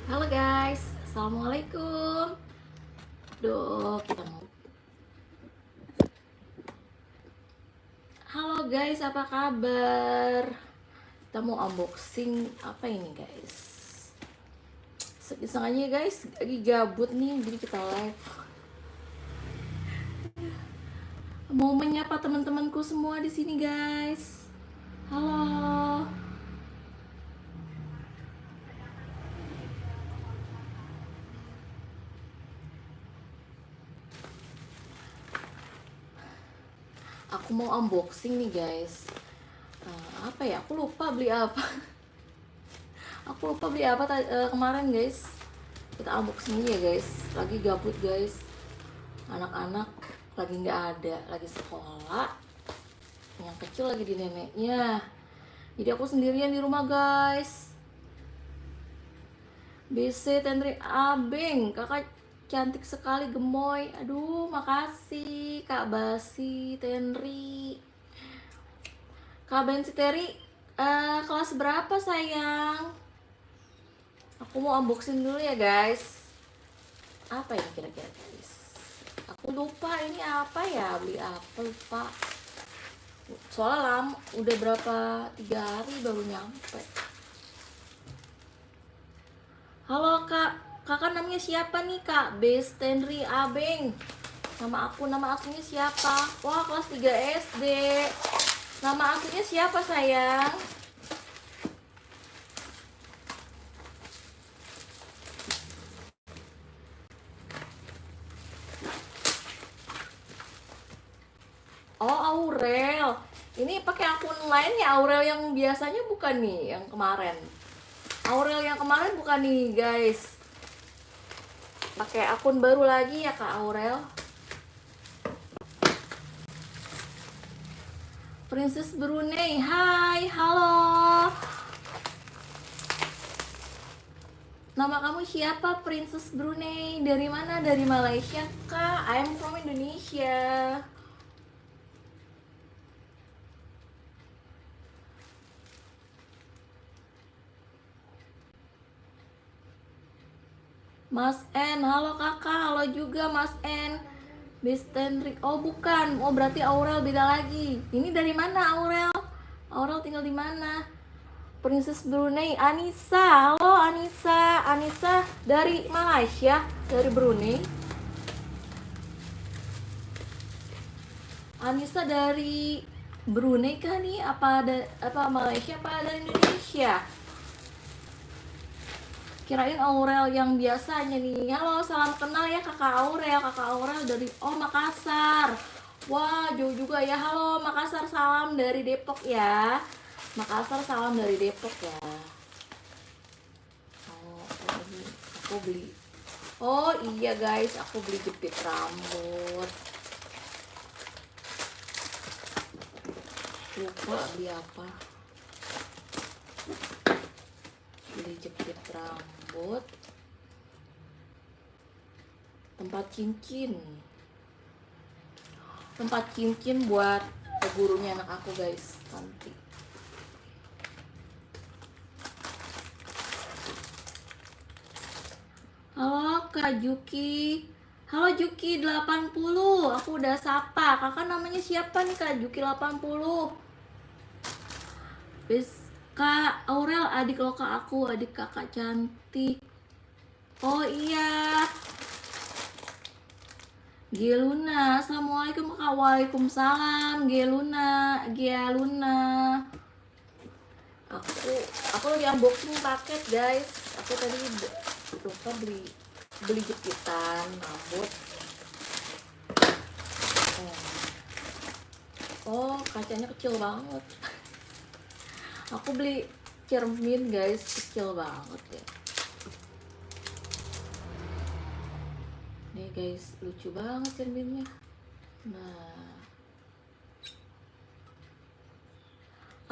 Halo guys, assalamualaikum. Duh, kita mau. Halo guys, apa kabar? Kita mau unboxing apa ini guys? Iseng aja guys, lagi gabut nih, jadi kita live. Mau menyapa teman-temanku semua di sini guys. Halo. Aku mau unboxing nih guys. Apa ya? Aku lupa beli apa. Aku lupa beli apa kemarin guys. Kita unboxing ya guys. Lagi gabut guys. Anak-anak lagi nggak ada, lagi sekolah. Yang kecil lagi di neneknya. Jadi aku sendirian di rumah guys. BC Tenri Abeng, kakak cantik sekali gemoy. Aduh, makasih Kak Basi Tenri. Kak Bensi Teri, kelas berapa sayang? Aku mau unboxing dulu ya guys. Apa ini kira-kira guys? Aku lupa ini apa ya, beli apa lupa. Soalnya lama, udah berapa 3 hari baru nyampe. Halo kak, kakak namanya siapa nih kak? Best Tenri Abeng. Nama aslinya siapa? Wah, kelas 3 SD. Nama aslinya siapa sayang? Oh, Aurel. Ini pakai akun lain ya, Aurel yang biasanya bukan nih, yang kemarin. Aurel yang kemarin bukan nih, guys. Pakai akun baru lagi ya, Kak Aurel. Princess Brunei. Hai, halo. Nama kamu siapa, Princess Brunei? Dari mana? Dari Malaysia, Kak? I'm from Indonesia. Mas N, halo kakak, halo juga Mas N. Bistendrik, oh bukan, oh berarti Aurel beda lagi. Ini dari mana Aurel? Aurel tinggal di mana? Princess Brunei, Anissa, halo Anissa. Anissa dari Malaysia, dari Brunei. Anissa dari Brunei kah nih? Apa Malaysia apa dari Indonesia? Kirain Aurel yang biasanya nih. Halo, salam kenal ya kakak Aurel. Kakak Aurel dari Makassar. Wah, jauh juga ya. Halo Makassar, salam dari Depok ya. Makassar, salam dari Depok ya. Oh, aku beli. Oh iya guys, aku beli jepit rambut. Lupa beli apa. Beli jepit rambut. Tempat cincin buat gurunya anak aku guys, nanti. Halo Kak Juki. Halo Juki 80. Aku udah sapa. Kakak namanya siapa nih Kak Juki 80? Bis Kak Aurel, adik lo kak aku, adik kakak cantik. Oh iya. Geluna, assalamualaikum kak. Waalaikumsalam. Geluna. Aku lagi unboxing paket guys. Aku tadi lupa beli jepitan rambut. Oh, kacanya kecil banget. Aku beli cermin guys, kecil banget ya. Nih guys, lucu banget cerminnya. Nah,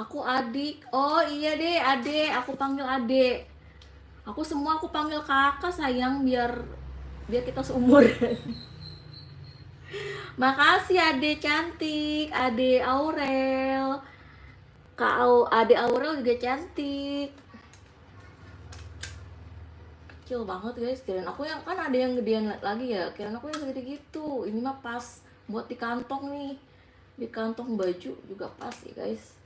aku adik. Oh iya deh, adek. Aku panggil adek. Aku panggil kakak sayang, biar kita seumur. Makasih adek cantik, adek Aurel. Adek Aurel juga cantik. kecil banget guys. Kirain aku yang kan ada yang gedean lagi ya. Kirain aku yang segede gitu. Ini mah pas buat di kantong nih. Di kantong baju juga pas ya guys.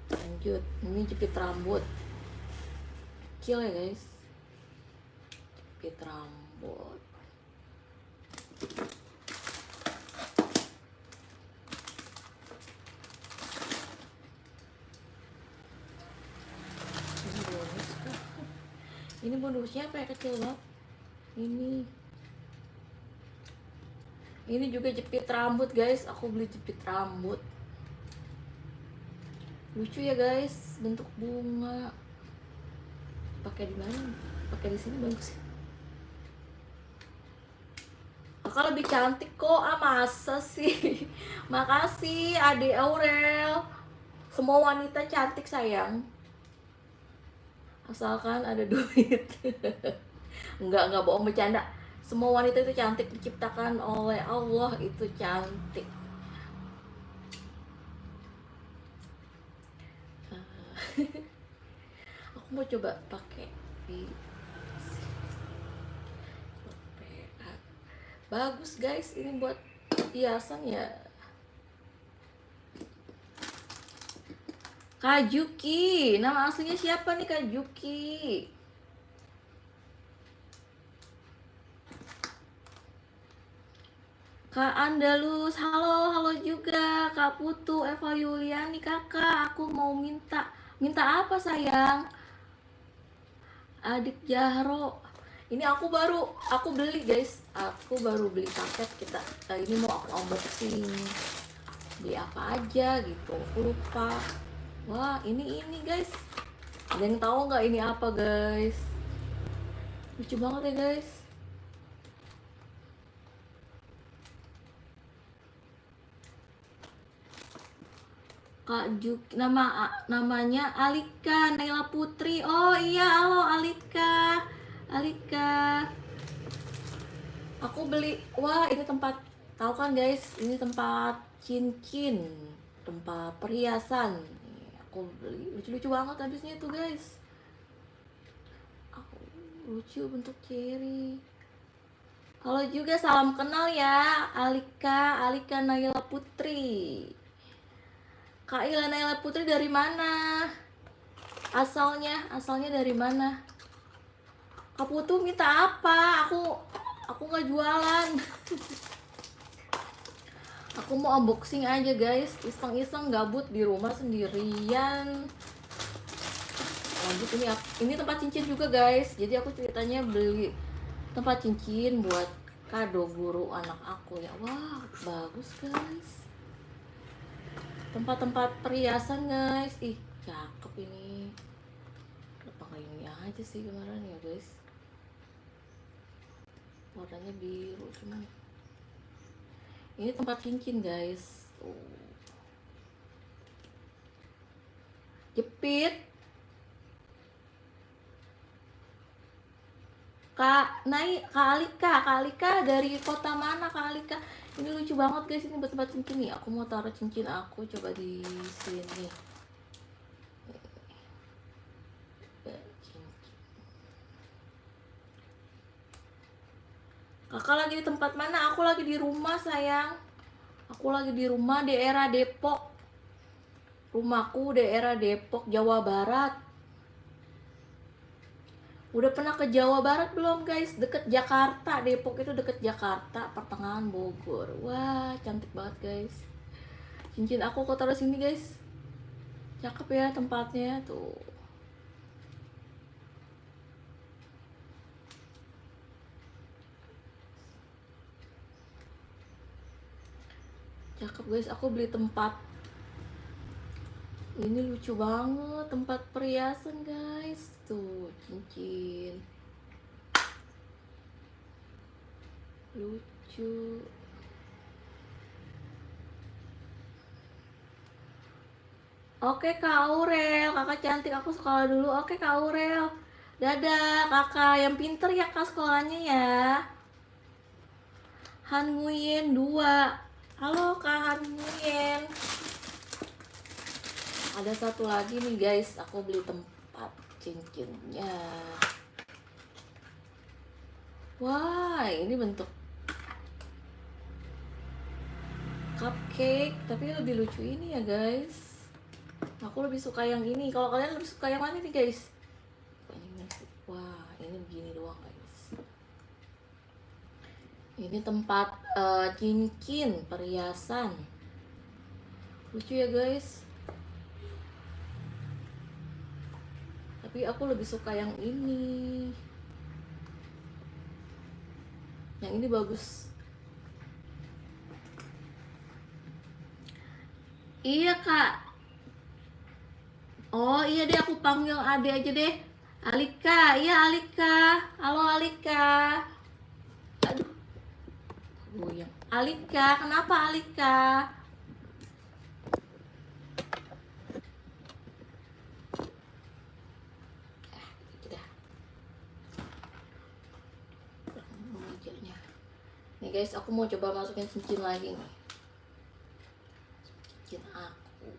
Lanjut, ini jepit rambut. Kecil ya guys. Jepit rambut. Ini bonusnya apa ya, kecil banget. Ini juga jepit rambut guys. Aku beli jepit rambut. Lucu ya guys, bentuk bunga. Pakai di mana? Pakai di sini bagus. Kakak lebih cantik kok. Masa sih? Makasih Ade Aurel. Semua wanita cantik sayang, asalkan ada duit. Enggak bohong, bercanda. Semua wanita itu cantik, diciptakan oleh Allah itu cantik. Aku mau coba pakai bagus guys, ini buat hiasan ya. Kak Juki, nama aslinya siapa nih Kak Juki? Kak Andalus, halo juga. Kak Putu, Eva Yuliani, kakak, aku mau minta apa sayang? Adik Jahro, ini aku beli guys, aku baru beli paket kita. Ini mau aku unboxing, beli apa aja gitu, aku lupa. Wah, ini guys, ada yang tahu nggak ini apa guys? Lucu banget ya guys. Kak Juk, namanya Alika Naila Putri. Oh iya, halo Alika. Aku beli, wah ini tempat, tahu kan guys, ini tempat cincin, tempat perhiasan. Aku beli, lucu-lucu banget habisnya itu guys. Aku lucu bentuk cherry. Halo juga, salam kenal ya Alika Naila Putri. Kak Ila Naila Putri dari mana? Asalnya dari mana? Kak Putu minta apa? Aku nggak jualan. Aku mau unboxing aja guys, iseng-iseng gabut di rumah sendirian. Lanjut, ini tempat cincin juga guys. Jadi aku ceritanya beli tempat cincin buat kado guru anak aku ya. Wah, bagus guys. Tempat-tempat perhiasan guys. Ih, cakep ini. Pakai ini aja sih kemarin ya guys. Warnanya biru cuman. Ini tempat cincin guys. Jepit. Kak Alika dari kota mana Kak Alika? Ini lucu banget guys, ini buat tempat cincin nih. Aku mau taruh cincin aku coba di sini. Kakak lagi di tempat mana? Aku lagi di rumah sayang. Aku lagi di rumah daerah Depok. Rumahku daerah Depok, Jawa Barat. Udah pernah ke Jawa Barat belum guys? Deket Jakarta, Depok itu deket Jakarta, pertengahan Bogor. Wah, cantik banget guys. Cincin aku taruh sini guys. Cakep ya tempatnya tuh. Cakep guys, aku beli tempat. Ini lucu banget, tempat perhiasan guys. Tuh, cincin. Lucu. Oke Kak Aurel, kakak cantik, aku sekolah dulu. Oke Kak Aurel, dadah kakak, yang pinter ya kak sekolahnya ya. Han Nguyen 2. Halo Kak Han Nguyen. Ada satu lagi nih guys, aku beli tempat. cincinnya. Wah, ini bentuk cupcake, tapi lebih lucu ini ya guys. Aku lebih suka yang ini. Kalau kalian lebih suka yang mana nih guys? Wah, ini begini doang guys. Ini tempat cincin perhiasan. Lucu ya guys. Tapi aku lebih suka yang ini. Yang ini bagus. Iya kak. Oh iya deh, aku panggil Ade aja deh. Alika, iya Alika. Halo Alika. Aduh. Goyang. Alika, kenapa Alika? Nih guys, aku mau coba masukin cincin lagi nih. Cincin aku.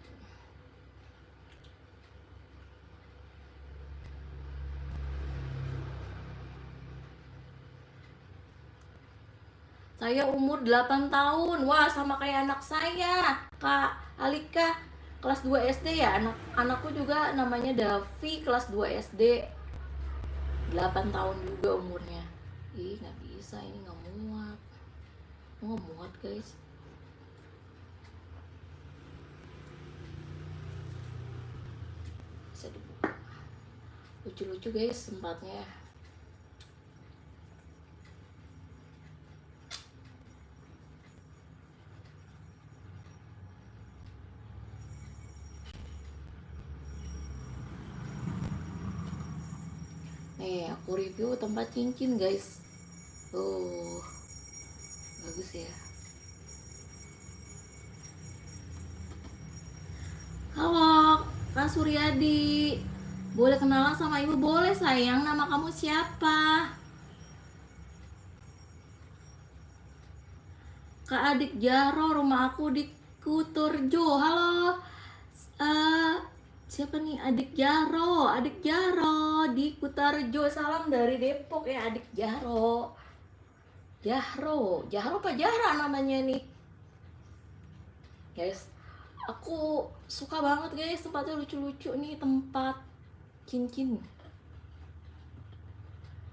Saya umur 8 tahun. Wah, sama kayak anak saya, Kak Alika. Kelas 2 SD ya. Anakku juga namanya Davi, kelas 2 SD. 8 tahun juga umurnya. Ih, nggak bisa, ini nggak muat. Nggak muat guys. Bisa dibuka. Lucu-lucu guys tempatnya. Nih, aku review tempat cincin guys. Oh, bagus ya. Halo, Kak Suryadi. Boleh kenalan sama ibu? Boleh sayang, nama kamu siapa? Kak Adik Jaro, rumah aku di Kuturjo. Halo, siapa nih? Adik Jaro di Kutarjo. Salam dari Depok ya Adik Jaro. Jahro apa Jahra namanya nih guys. Aku suka banget guys, tempatnya lucu-lucu nih, tempat cincin.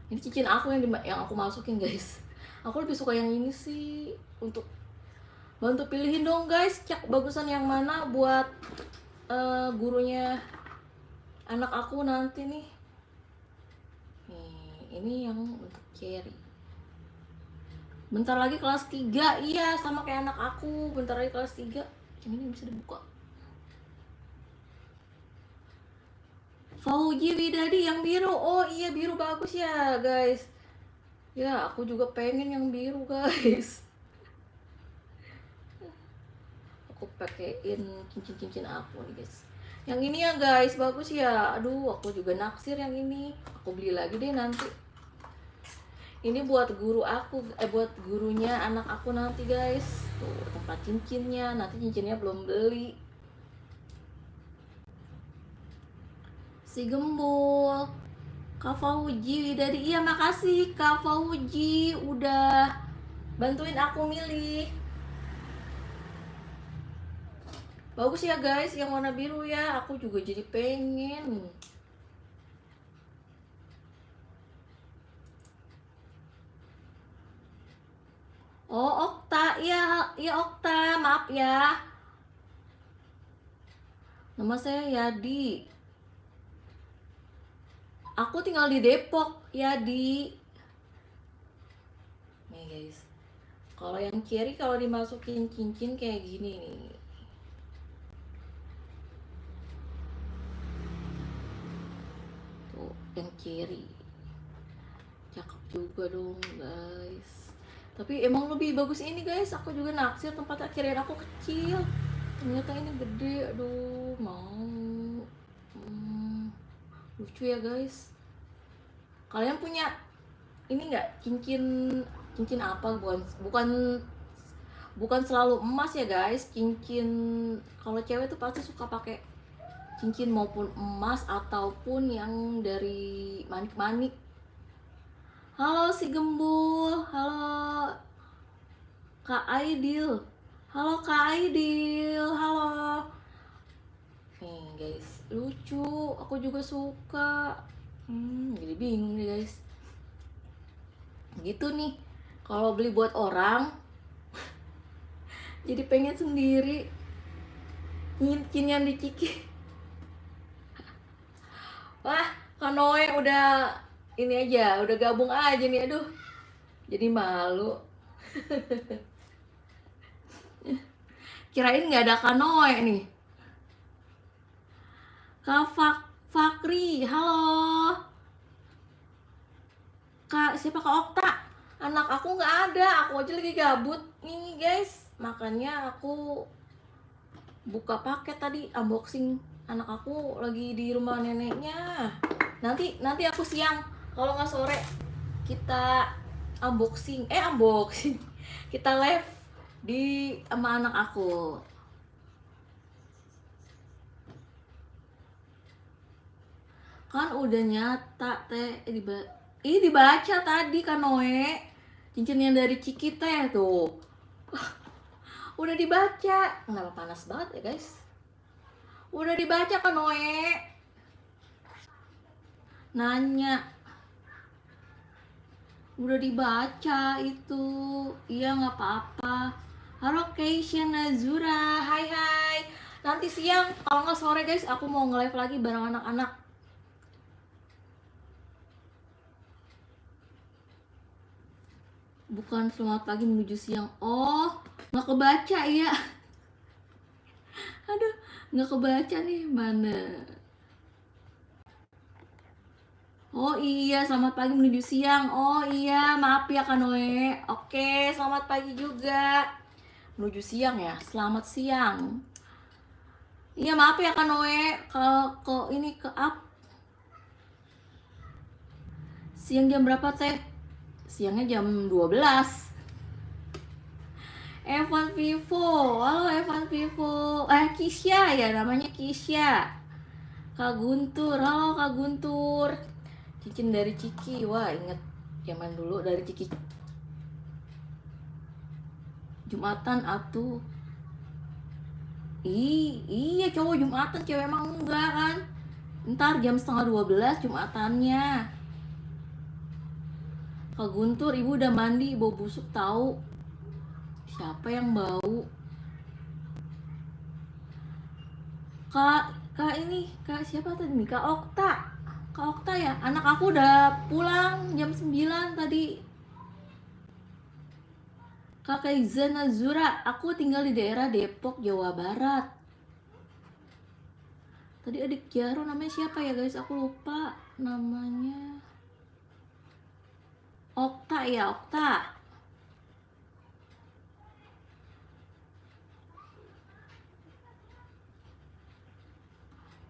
Ini cincin aku yang aku masukin guys. Aku lebih suka yang ini sih. Untuk bantu pilihin dong guys, cek bagusan yang mana buat gurunya anak aku nanti nih. Ini yang untuk cherry. Bentar lagi kelas 3. Iya, sama kayak anak aku. Bentar lagi kelas 3. Ini bisa dibuka. Fauji Widadi yang biru. Oh iya, biru bagus ya guys. Ya, aku juga pengen yang biru guys. Aku pakein cincin-cincin aku nih guys. Yang ini ya guys, bagus ya. Aduh, aku juga naksir yang ini. Aku beli lagi deh nanti. Ini buat guru aku, buat gurunya anak aku nanti guys. Tuh, tempat cincinnya. Nanti cincinnya belum beli. Si Gembul. Kak Fauji dari, iya makasih Kak Fauji udah bantuin aku milih. Bagus ya guys, yang warna biru ya. Aku juga jadi pengen. Oh, Okta. Ya Okta, maaf ya. Nama saya Yadi. Aku tinggal di Depok, Yadi. Nih guys. Kalau yang cherry kalau dimasukin cincin kayak gini nih. Tuh, yang cherry. Cakep juga dong, guys. Tapi emang lebih bagus ini, guys. Aku juga naksir, tempat kirain aku kecil. Ternyata ini gede. Aduh, mau. Lucu ya, guys. Kalian punya ini nggak, cincin apa? Bukan selalu emas ya guys, cincin. Kalau cewek tuh pasti suka pakai cincin maupun emas ataupun yang dari manik-manik. Halo si Gembul, halo Kak Aidil, halo Kak Aidil, halo. Nih guys, lucu, aku juga suka. Jadi bingung nih guys. Gitu nih, kalau beli buat orang, jadi pengen sendiri. Cincin yang diciki. Wah, Kanoe udah ini aja, udah gabung aja nih, aduh. Jadi malu. Kirain nggak ada Kanoe nih. Kak Fakri, halo. Kak, siapa Kak Okta? Anak aku nggak ada, aku aja lagi gabut nih guys. Makanya aku buka paket tadi, unboxing. Anak aku lagi di rumah neneknya. Nanti aku siang, kalau nggak sore kita unboxing. Kita live di sama anak aku. Kan udah nyata teh, dibaca tadi kan Noe, cincin yang dari Ciki teh tuh. Udah dibaca. Kenapa panas banget ya guys? Udah dibaca kan Noe. Nanya. Udah dibaca itu. Iya nggak apa-apa. Halo Keisha Nazura, hai. Nanti siang, kalau nggak sore guys, aku mau nge-live lagi bareng anak-anak. Bukan selamat pagi menuju siang. Oh, nggak kebaca ya. Aduh, nggak kebaca nih, mana. Oh iya, selamat pagi menuju siang. Oh iya, maaf ya Kanoe. Oke, selamat pagi juga. Menuju siang ya, selamat siang. Iya, maaf ya Kanoe, ke ini ke up. Siang jam berapa teh? Siangnya jam 12. Evan Vivo, halo Evan Vivo. Kisya ya, namanya Kisya. Kak Guntur, halo Kak Guntur. Cincin dari Ciki, wah inget zaman dulu dari Ciki. Jumatan atuh. Iya cowok Jumatan, cewek emang enggak kan. Ntar jam setengah 12 Jumatannya. Kak Guntur, ibu udah mandi, bau busuk tahu. Siapa yang bau? Kak ini, Kak siapa tadi nih? Kak Okta ya? Anak aku udah pulang jam 9 tadi. Kak Kaiza Nazura, aku tinggal di daerah Depok, Jawa Barat. Tadi adik Jaro namanya siapa ya guys? Aku lupa namanya. Okta ya, Okta.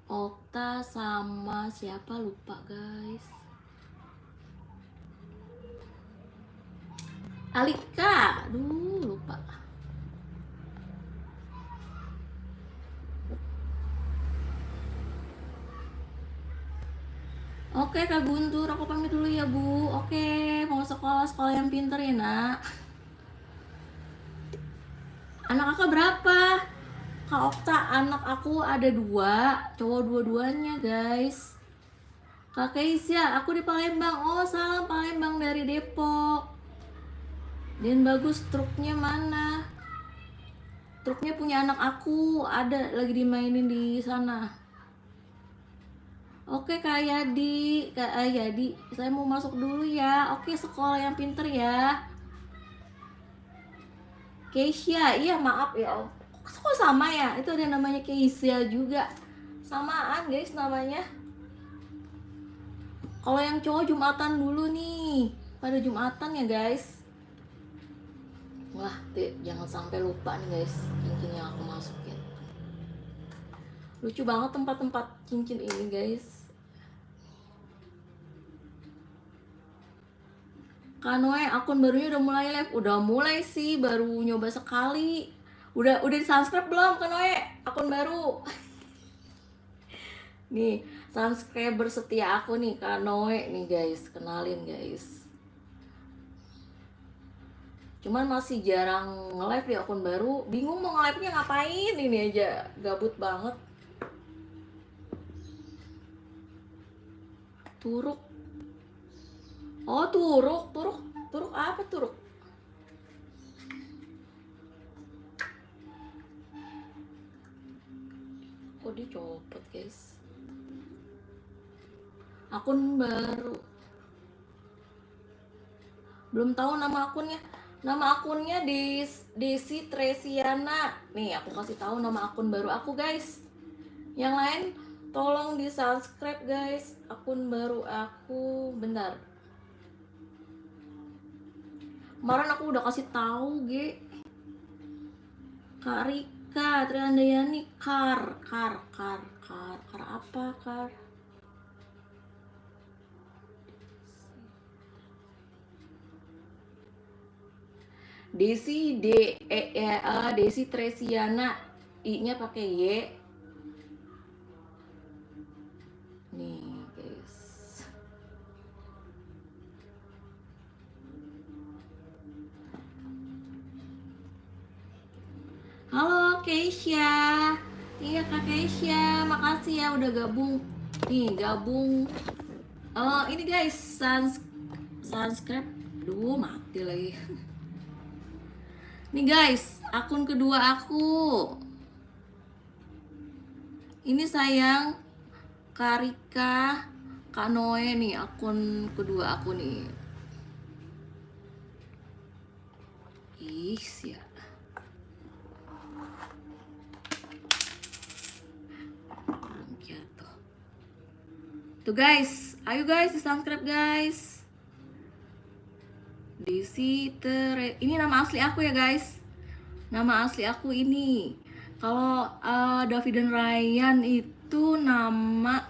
Okta sama siapa lupa guys. Alika, aduh lupa. Oke Kak Guntur, aku pamit dulu ya Bu. Oke, mau sekolah yang pinter ya nak. Anak kakak berapa? Kak Okta, anak aku ada 2, cowok dua-duanya guys. Kak Keisha, aku di Palembang. Oh salam Palembang dari Depok. Dan bagus, truknya mana? Truknya punya anak aku, ada lagi dimainin di sana. Oke Kak Yadi, saya mau masuk dulu ya. Oke, sekolah yang pinter ya. Keisha, iya maaf ya Om. Kok sama ya? Itu ada namanya Keisha juga. Samaan guys namanya. Kalau yang cowok Jumatan dulu nih. Pada Jumatan ya guys. Wah, jangan sampai lupa nih guys cincin yang aku masukin. Lucu banget tempat-tempat cincin ini guys. Kanoe, akun barunya udah mulai live. Udah mulai sih, baru nyoba sekali. Udah di subscribe belum Kanoe? Akun baru. Nih, subscriber setia aku nih, Kak Noe nih guys, kenalin guys. Cuman masih jarang nge-live di akun baru, bingung mau nge-live-nya ngapain, ini aja gabut banget. Turuk. Oh, turuk apa turuk? Kok dicopot guys? Akun baru. Belum tahu nama akunnya. Nama akunnya Desi Tresiana. Nih, aku kasih tahu nama akun baru aku, guys. Yang lain tolong di-subscribe, guys. Akun baru aku. Bentar. Kemarin aku udah kasih tahu, G. Kak Rika Triandayani Kar apa, Kar? Desi Tresiana, I-nya pakai Y. Nih, guys. Halo Keisha. Iya Kak Keisha, makasih ya udah gabung. Nih, gabung. Ini guys, subscribe. Duh, mati lagi. Nih guys, akun kedua aku. Ini sayang Karika Kanoe nih, akun kedua aku nih. Ih, ya. Tuh guys, ayo guys di subscribe guys. Ini nama asli aku ya guys. Nama asli aku ini. Kalau David dan Ryan itu nama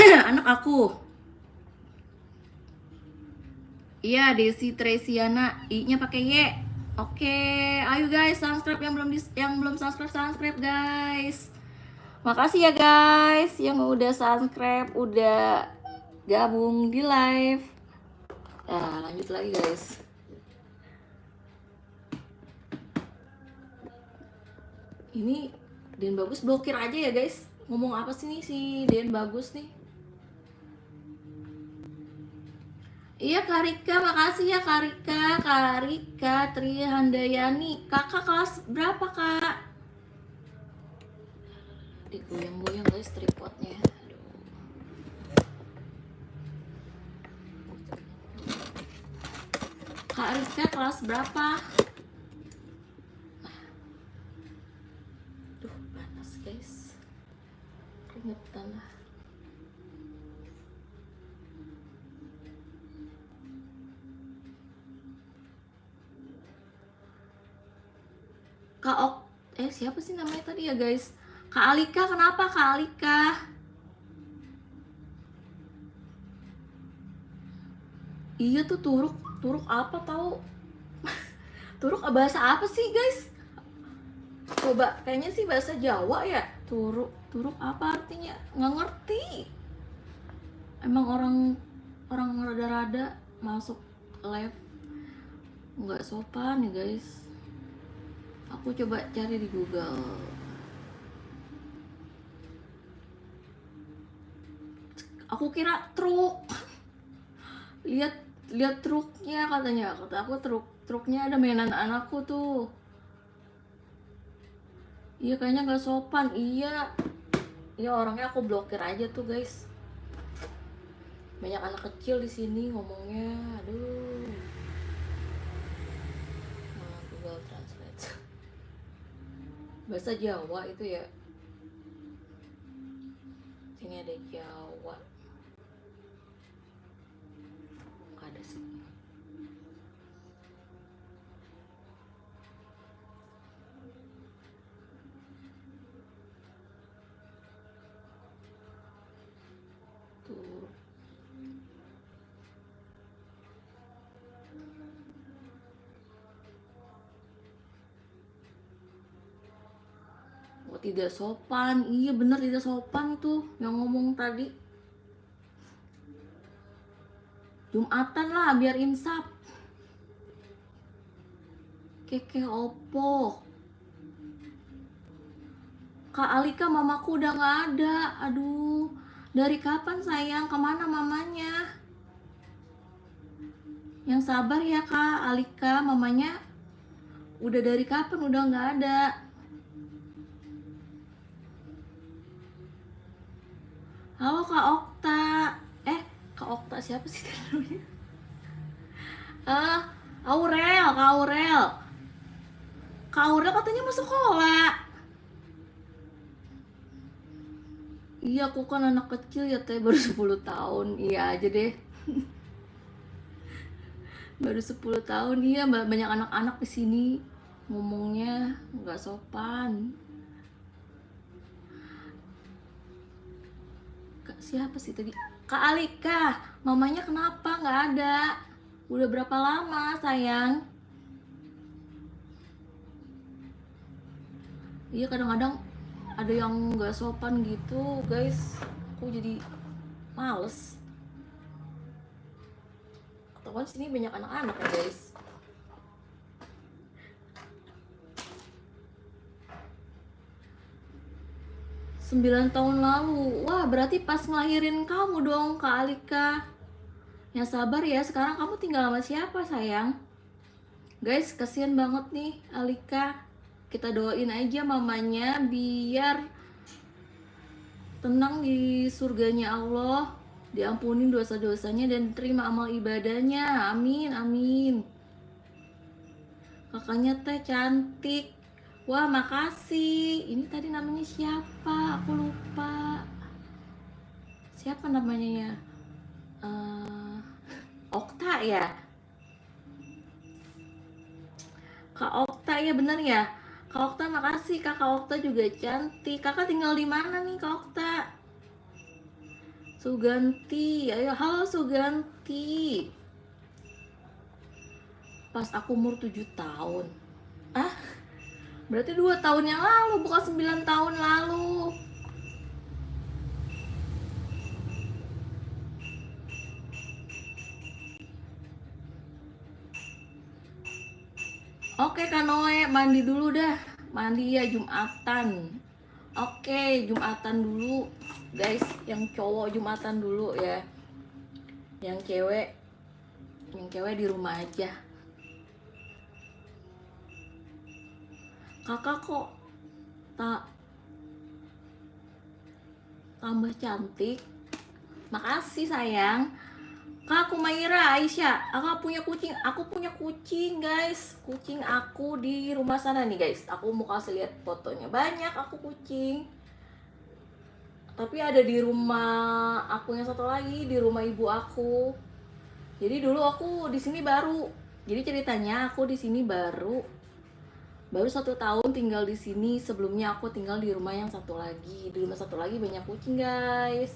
anak aku. Iya, Desi Tresiana, I-nya pakai Y. Oke, ayo guys subscribe yang belum subscribe guys. Makasih ya guys yang udah subscribe, udah gabung di live. Nah, lanjut lagi guys. Ini Den Bagus blokir aja ya guys. Ngomong apa sih nih si Den Bagus nih? Iya Karika, makasih ya Karika Trihandayani. Kakak kelas berapa kak? Digoyang-goyang guys tripodnya. Kak Rika kelas berapa? Duh, panas guys. Keringetan lah. Kak Ok, siapa sih namanya tadi ya guys? Kak Alika, kenapa Kak Alika? Iya tuh turuk apa tahu? Turuk bahasa apa sih guys? Coba, kayaknya sih bahasa Jawa ya. Turuk apa artinya? Nggak ngerti. Emang orang rada-rada masuk live nggak sopan ya guys. Aku coba cari di Google. Aku kira truk. lihat truknya katanya. Kata aku truknya ada mainan anakku tuh. Iya kayaknya nggak sopan. Iya orangnya aku blokir aja tuh guys. Banyak anak kecil di sini ngomongnya. Aduh. Nah, Google Translate. Bahasa Jawa itu ya. Sini ada Jawa. Ada sih. Tuh. tidak sopan. Iya bener, tidak sopan tuh yang ngomong tadi. Jumatan lah biar insaf. Keke opo. Kak Alika, mamaku udah gak ada. Aduh, dari kapan sayang? Kemana mamanya? Yang sabar ya Kak Alika, mamanya udah dari kapan udah gak ada. Halo Kak Okta. Kak Okta siapa sih namanya? Aurel, Kak Aurel. Kak Aurel katanya masuk sekolah. Iya, aku kan anak kecil ya teh, baru 10 tahun. Iya aja deh. Baru 10 tahun. Iya, banyak anak-anak di sini. Ngomongnya nggak sopan. Kak siapa sih tadi? Kak Alika, mamanya kenapa nggak ada? Udah berapa lama sayang? Iya, kadang-kadang ada yang nggak sopan gitu guys, aku jadi males. Ketahuan sini banyak anak-anak ya guys. Sembilan tahun lalu. Wah, berarti pas ngelahirin kamu dong Kak Alika. Yang sabar ya, sekarang kamu tinggal sama siapa sayang? Guys, kasihan banget nih Alika. Kita doain aja mamanya biar tenang di surganya Allah, diampunin dosa-dosanya dan terima amal ibadahnya. Amin, amin. Kakaknya teh cantik. Wah, makasih. Ini tadi namanya siapa? Aku lupa. Siapa namanya ya? Okta ya? Kak Okta ya, bener ya? Kak Okta makasih. Kakak Okta juga cantik. Kakak tinggal di mana nih Kak Okta? Suganti, ayo halo Suganti. Pas aku umur 7 tahun. Berarti 2 tahun yang lalu, bukan 9 tahun lalu. Oke Kak Noe, mandi dulu dah. Mandi ya, Jumatan. Oke, Jumatan dulu guys. Yang cowok Jumatan dulu ya. Yang cewek di rumah aja. Kakak kok tambah cantik. Makasih sayang. Kak, aku Maira Aisyah. Aku punya kucing guys. Kucing aku di rumah sana nih guys. Aku mau kasih lihat fotonya. Banyak aku kucing. Tapi ada di rumah aku yang satu lagi, di rumah ibu aku. Jadi dulu aku di sini baru. Jadi ceritanya aku di sini baru 1 tahun tinggal di sini. Sebelumnya aku tinggal di rumah yang satu lagi. Di rumah satu lagi banyak kucing guys.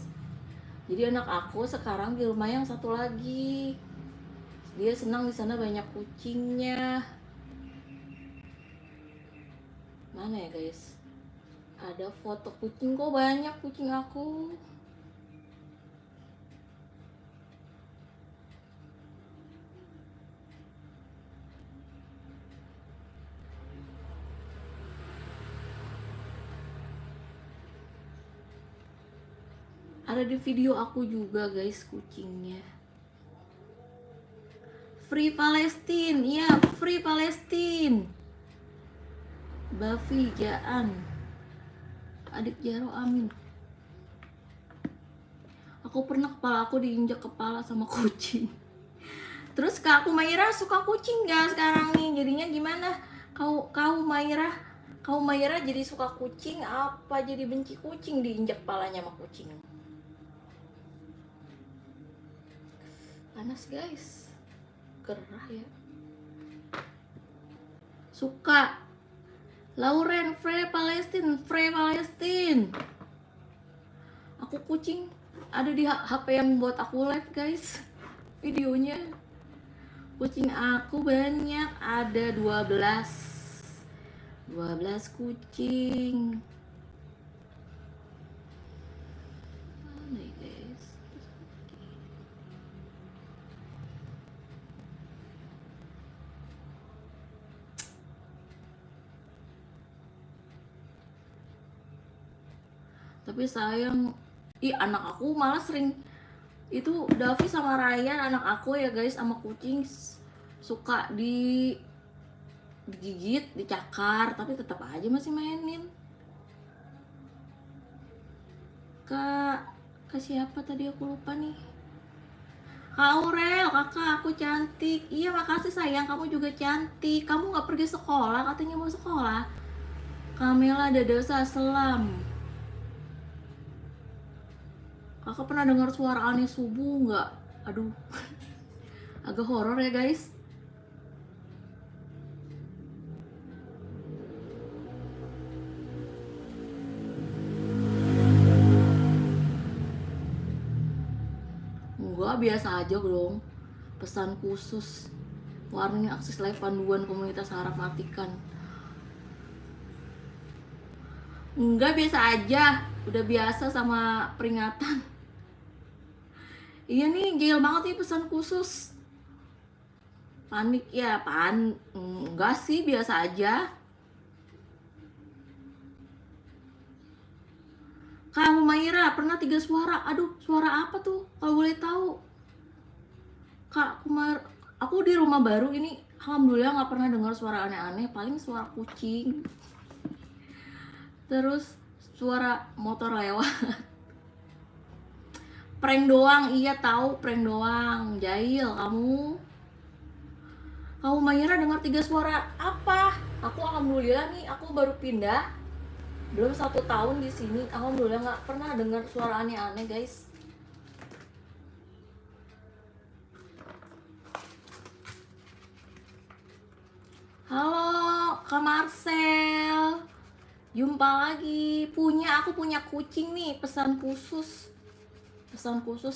Jadi anak aku sekarang di rumah yang satu lagi. Dia senang di sana banyak kucingnya. Mana ya guys? Ada foto kucing, kok banyak kucing aku. Ada di video aku juga guys kucingnya. Free Palestine, iya Free Palestine. Bafi Jaan, adik Jaro Amin. Aku pernah kepala aku diinjak kepala sama kucing. Terus Kak aku Maira suka kucing gak sekarang nih? Jadinya gimana? Kau Maira jadi suka kucing apa jadi benci kucing diinjak kepalanya sama kucing? Panas guys, gerah ya. Suka. Lauren, Free Palestine. Aku kucing ada di HP yang buat aku live guys. Videonya. Kucing aku banyak, ada 12 kucing. Tapi sayang, anak aku malah sering itu, Davi sama Ryan anak aku ya guys, sama kucing suka digigit, dicakar, tapi tetap aja masih mainin. Kak siapa tadi, aku lupa nih. Kak Aurel, kakak aku cantik. Iya makasih sayang, kamu juga cantik. Kamu gak pergi sekolah, katanya mau sekolah. Kamela Dadasa Selam. Kakak pernah dengar suara aneh subuh nggak? Aduh, agak horor ya guys. Enggak, biasa aja dong. Pesan khusus. Warning akses live panduan komunitas Harap Matikan. Enggak, biasa aja. Udah biasa sama peringatan. Iya nih, jahil banget nih pesan khusus. Panik ya, enggak sih, biasa aja. Kak Humaira, pernah 3 suara. Aduh, suara apa tuh? Kalau boleh tahu. Kak aku di rumah baru ini, alhamdulillah nggak pernah dengar suara aneh-aneh. Paling suara kucing. Terus suara motor lewat. Prank doang, iya tahu, prank doang. Jahil kamu. Kamu Mayra dengar 3 suara apa? Aku alhamdulillah nih, aku baru pindah, belum 1 tahun di sini. Alhamdulillah nggak pernah dengar suara aneh-aneh guys. Halo Kak Marcel, jumpa lagi. Aku punya kucing nih, pesan khusus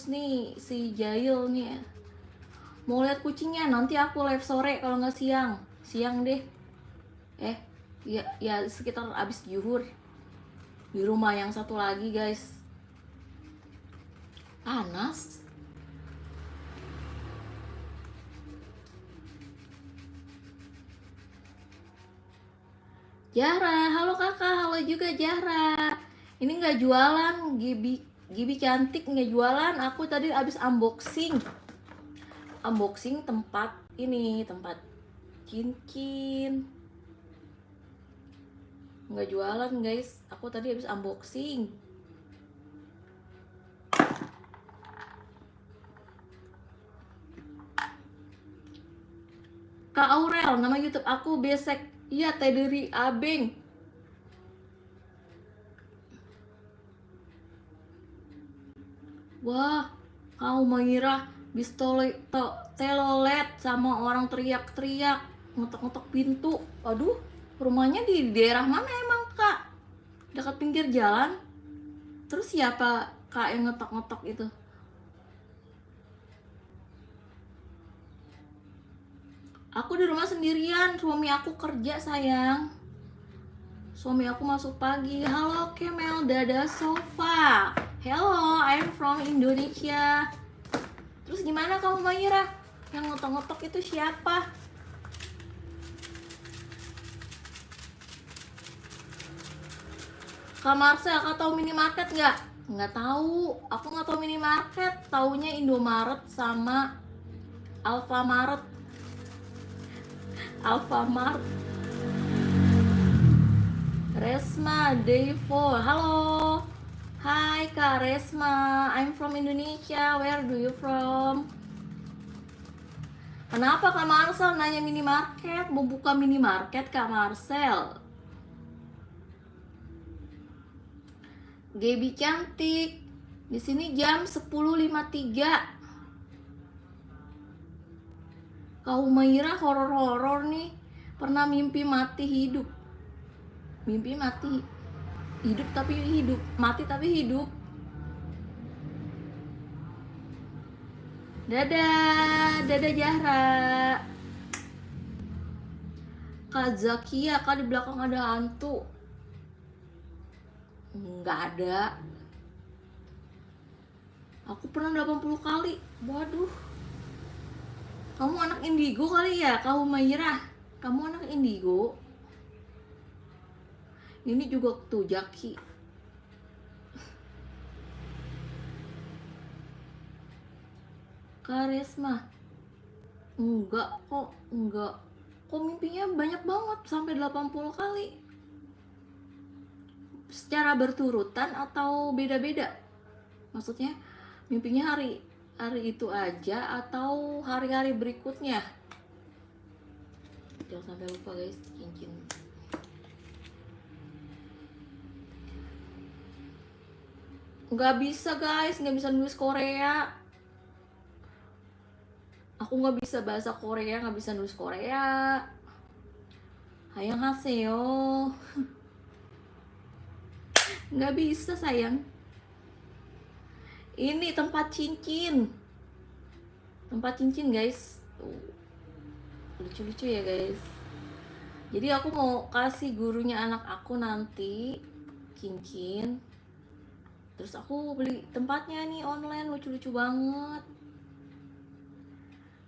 nih si Jail nih. Mau lihat kucingnya? Nanti aku live sore kalau nggak siang deh. Ya sekitar abis zuhur di rumah yang satu lagi guys. Panas. Jara, halo kakak, halo juga Jara. Ini nggak jualan, Gibi cantik nggak jualan. Aku tadi abis unboxing tempat cincin. Nggak jualan guys, aku tadi habis unboxing. Kak Aurel, nama YouTube aku Besek. Iya, Tederi Abeng. Wah, kau mengira bis telolet sama orang teriak-teriak, ngetok-ngetok pintu. Aduh, rumahnya di daerah mana emang kak? Dekat pinggir jalan? Terus siapa kak yang ngetok-ngetok itu? Aku di rumah sendirian, suami aku kerja sayang. Suami aku masuk pagi. Halo Kemel Dada Sofa. Hello, I'm from Indonesia. Terus gimana kamu Mayra? Yang ngetok-ngetok itu siapa? Kak Marcel, kak tahu minimarket nggak? Nggak tahu. Aku nggak tahu minimarket. Taunya Indomaret sama Alfamart. Resma Devo, halo. Hai Kak Resma, I'm from Indonesia. Where do you from? Kenapa Kak Marcel nanya minimarket? Mau buka minimarket Kak Marcel? Gaby cantik. Di sini jam 10.53. Kau Mayra horor-horor nih. Pernah mimpi mati hidup. Mimpi mati hidup tapi hidup, mati tapi hidup. Dadah Zahra. Kak Zakia, kak di belakang ada hantu. Nggak ada. Aku pernah 80 kali. Waduh. Kamu anak indigo kali ya, kamu Mayra. Kamu anak indigo. Ini juga tuh Jaki. Karisma. Enggak kok, enggak. Kok mimpinya banyak banget sampai 80 kali? Secara berturutan atau beda-beda? Maksudnya mimpinya hari itu aja atau hari-hari berikutnya? Jangan sampai lupa guys, cincin. Nggak bisa guys, nggak bisa nulis Korea. Aku nggak bisa bahasa Korea, nggak bisa nulis Korea. Annyeonghaseyo. Nggak bisa sayang. Ini tempat cincin. Tempat cincin guys. Lucu-lucu ya guys. Jadi aku mau kasih gurunya anak aku nanti cincin. Terus aku beli tempatnya nih online, lucu-lucu banget.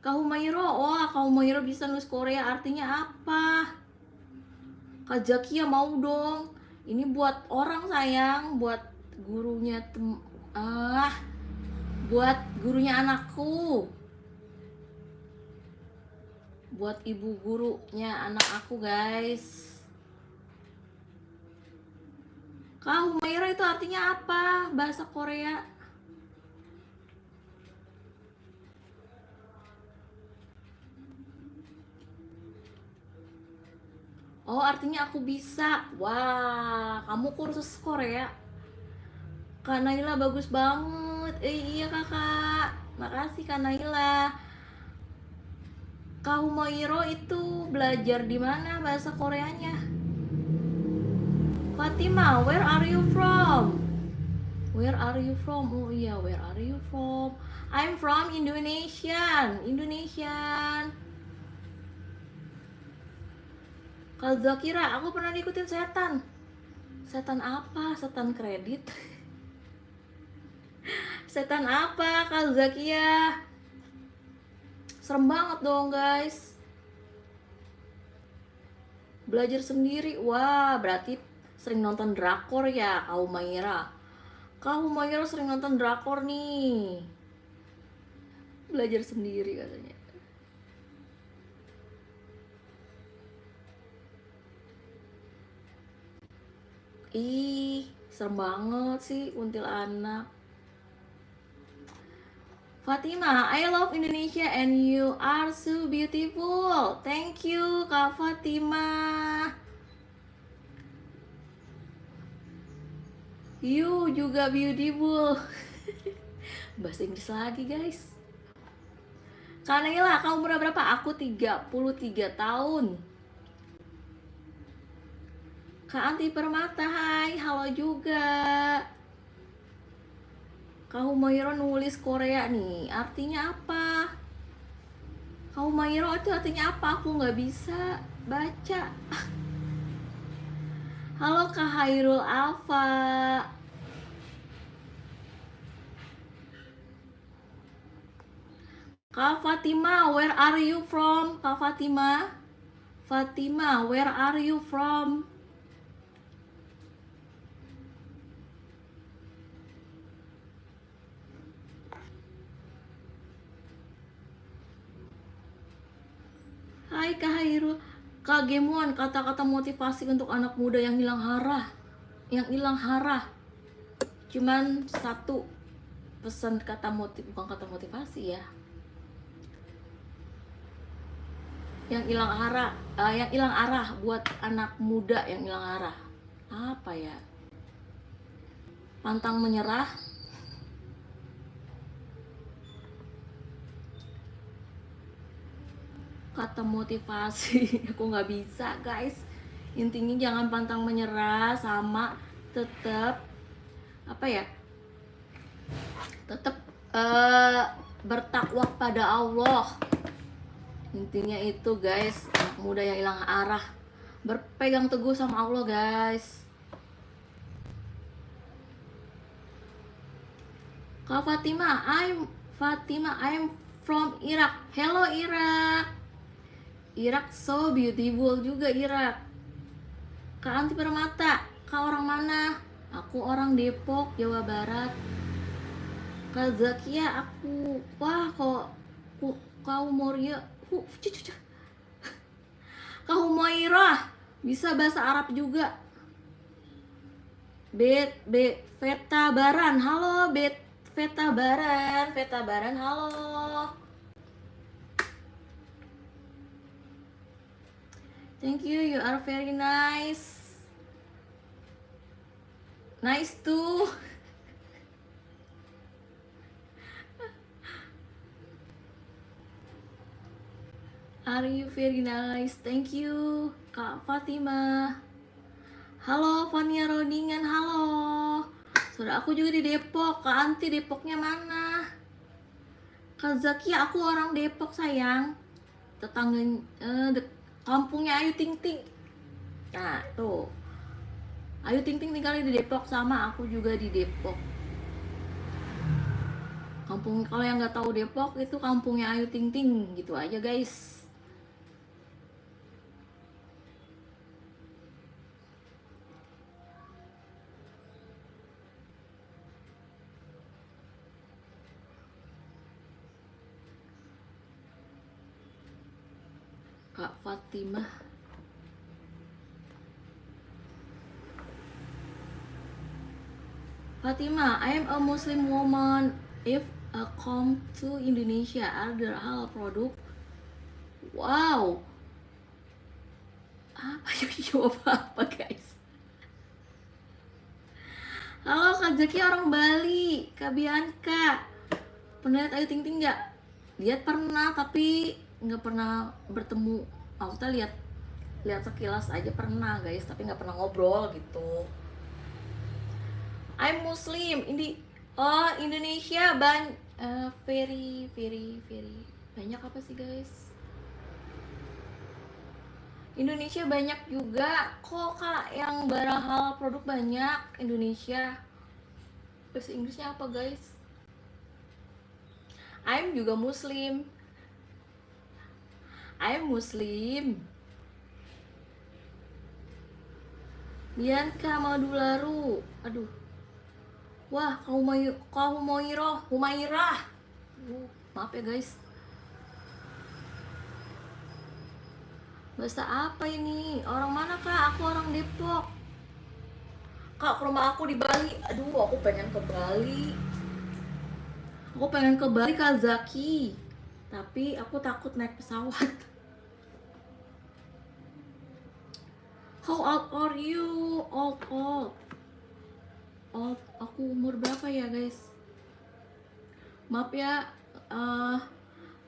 Kak Humairo, wah Kak Humairo bisa nulis Korea, artinya apa? Kak Zakia mau dong. Ini buat orang sayang, buat gurunya buat gurunya anakku. Buat ibu gurunya anak aku guys. Kak Humaira itu artinya apa? Bahasa Korea. Oh, artinya aku bisa. Wah, kamu kursus Korea. Kak Naila bagus banget. Iya kakak. Makasih Kak Naila. Kak Humairo itu belajar di mana bahasa Koreanya? Fatima, where are you from? Where are you from? Oh iya, where are you from? I'm from Indonesian. Kalau Zakira, aku pernah diikutin setan. Setan apa? Setan kredit. Setan apa, Kak Zakia? Serem banget dong, guys. Belajar sendiri. Wah, berarti sering nonton drakor ya, Kak Humaira. Kak Humaira sering nonton drakor nih. Belajar sendiri katanya. Ih, serem banget sih kuntilanak. Fatima, I love Indonesia and you are so beautiful. Thank you, Kak Fatima. You juga beautiful. Bahasa Inggris lagi, guys. Kak Naila, kamu umur berapa? Aku 33 tahun. Kak Anti Permata, hai, halo juga. Kak Humairo nulis Korea nih, artinya apa? Kak Humairo itu artinya apa? Aku nggak bisa baca. Halo Kak Hairul Alfa. Kak Fatima, where are you from? Kak Fatima, where are you from? Hai Kak Hairul. Kak Gemuan, kata-kata motivasi untuk anak muda yang hilang arah. Cuman satu pesan kata bukan kata motivasi ya. Yang hilang arah buat anak muda yang hilang arah. Apa ya? Pantang menyerah. Kata motivasi aku nggak bisa guys. Intinya jangan pantang menyerah, sama tetap apa ya, tetap bertakwa pada Allah. Intinya itu guys, anak muda yang hilang arah, berpegang teguh sama Allah guys. Kak Fatima, I'm from Iraq. Hello Iraq. Iraq so beautiful juga Iraq. Kak Anti Permata, kak orang mana? Aku orang Depok, Jawa Barat. Kak Zakia aku. Wah, kau Moria. Kak Humairah bisa bahasa Arab juga. Veta Baran, halo Veta Baran, halo. Thank you, you are very nice. Nice too. Are you very nice? Thank you, Kak Fatima. Halo Fania Rodingan, halo. Saudara aku juga di Depok. Kak Anti Depoknya mana? Kak Zakia, aku orang Depok sayang. Tetangga kampungnya Ayu Ting Ting. Nah tuh, Ayu Ting Ting tinggal di Depok, sama aku juga di Depok. Kampung, kalau yang nggak tahu Depok itu kampungnya Ayu Ting Ting, gitu aja guys. Kak Fatimah. Fatimah, I am a Muslim woman. If I come to Indonesia, are there halal produk? Wow. Apa jawab apa guys? Halo Kak Zaki orang Bali, Kak Bianca. Pernah lihat Ayu Ting Ting nggak? Lihat pernah, tapi nggak pernah bertemu. Aku tuh lihat sekilas aja pernah guys, tapi nggak pernah ngobrol gitu. I'm Muslim. Indonesia very banyak apa sih guys? Indonesia banyak juga kok Kak, yang barang halal produk banyak Indonesia. Bahasa Inggrisnya apa guys? I'm juga Muslim. I'm Muslim. Bianca Madularu. Aduh. Wah, Humairah. Maaf ya guys. Bahasa apa ini? Orang mana Kak? Aku orang Depok. Kak, ke rumah aku di Bali. Aduh, aku pengen ke Bali. Aku pengen ke Bali Kak Zaki. Tapi aku takut naik pesawat. How old are you? Old. Aku umur berapa ya guys? Maaf ya,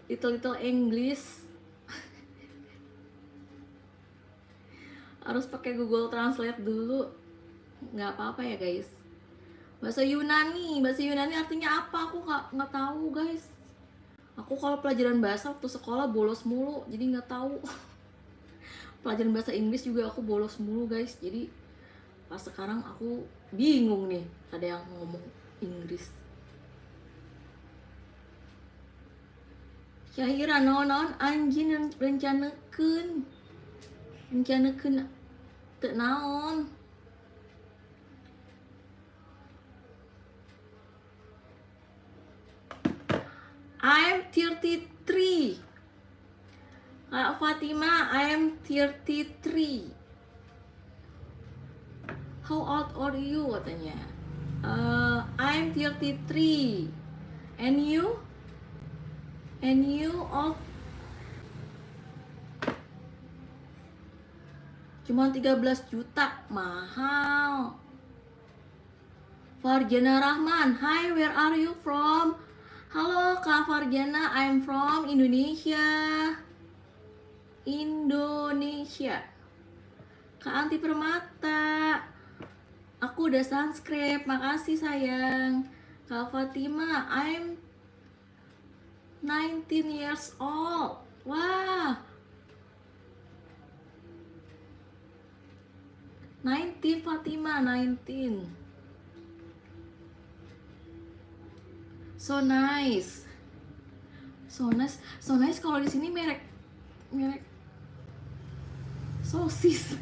little English. Harus pakai Google Translate dulu. Nggak apa-apa ya guys. Bahasa Yunani artinya apa? Aku nggak tahu guys. Aku kalau pelajaran bahasa waktu sekolah bolos mulu, jadi nggak tahu. Pelajaran bahasa Inggris juga aku bolos mulu guys. Jadi pas sekarang aku bingung nih, ada yang ngomong Inggris. Syahira naon anjing rencanakeun teu naon. I'm 33. Kak Fatima, I'm 33. How old are you katanya? I'm 33. And you? Old? Cuma 13 juta, mahal. Farjana Rahman, hi, where are you from? Halo Kak Farjana, I'm from Indonesia. Kak Anti Permata, aku udah subscribe, makasih sayang. Kak Fatima, I'm 19 years old. Wah, 19 Fatima, 19. So nice kalau di sini merek sosis.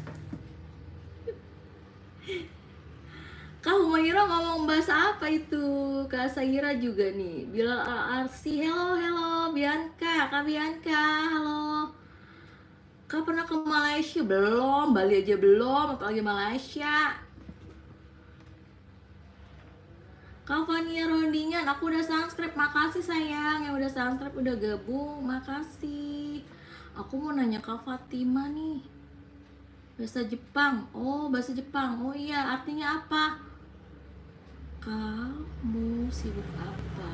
Kak Humaira ngomong bahasa apa itu? Kak Saira juga nih. Bilal Arsi, hello, hello. Bianca, Kak Bianca, halo. Kak pernah ke Malaysia? Belum, Bali aja belum, apalagi Malaysia. Kak Fania Rondingan, aku udah subscribe. Makasih sayang, yang udah subscribe, udah gabung. Makasih. Aku mau nanya Kak Fatima nih. Bahasa Jepang. Oh, bahasa Jepang. Oh iya, artinya apa? Kamu sibuk apa?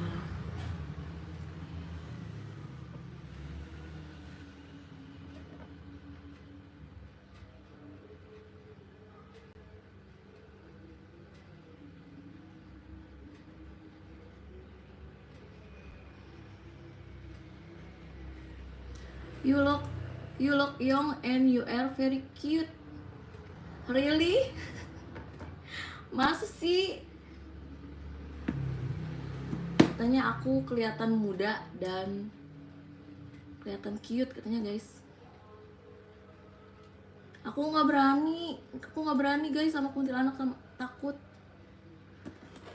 You look young and you are very cute. Really? Masa sih? Katanya aku kelihatan muda dan kelihatan cute katanya guys. Aku nggak berani guys sama kuntilanak, sama takut.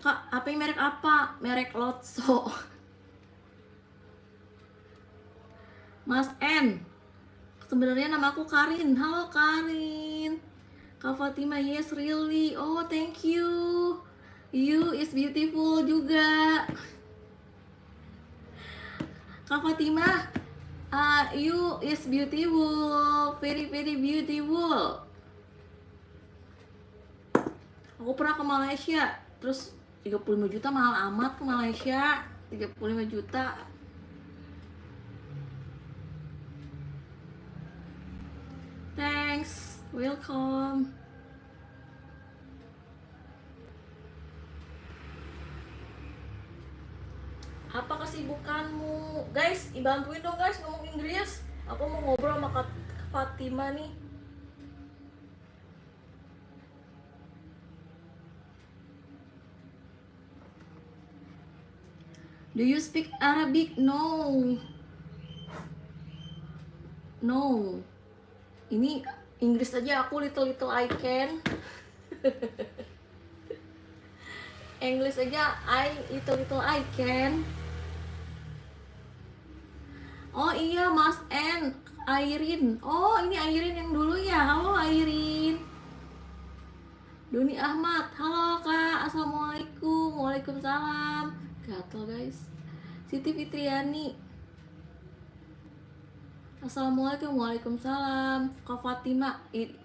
Kak, HP merek apa? Merek Lotso. Mas N, sebenarnya nama aku Karin. Halo Karin. Kak Fatima, yes really. Oh thank you. You is beautiful juga. Kak Fatima, you is beautiful, very very beautiful. Aku pernah ke Malaysia, terus 35 juta mahal amat ke Malaysia. 35 juta. Thanks, welcome. Apa kesibukanmu? Guys, bantuin dong guys ngomong Inggris. Aku mau ngobrol sama Kak Fatima nih. Do you speak Arabic? No. No. Ini Inggris aja aku little I can. English aja little I can. Oh iya Mas N, Airin. Oh ini Airin yang dulu ya. Halo Airin. Doni Ahmad. Halo Kak. Assalamualaikum. Waalaikumsalam. Gatel guys. Siti Fitriani. Assalamualaikum. Waalaikumsalam. Kak Fatima. It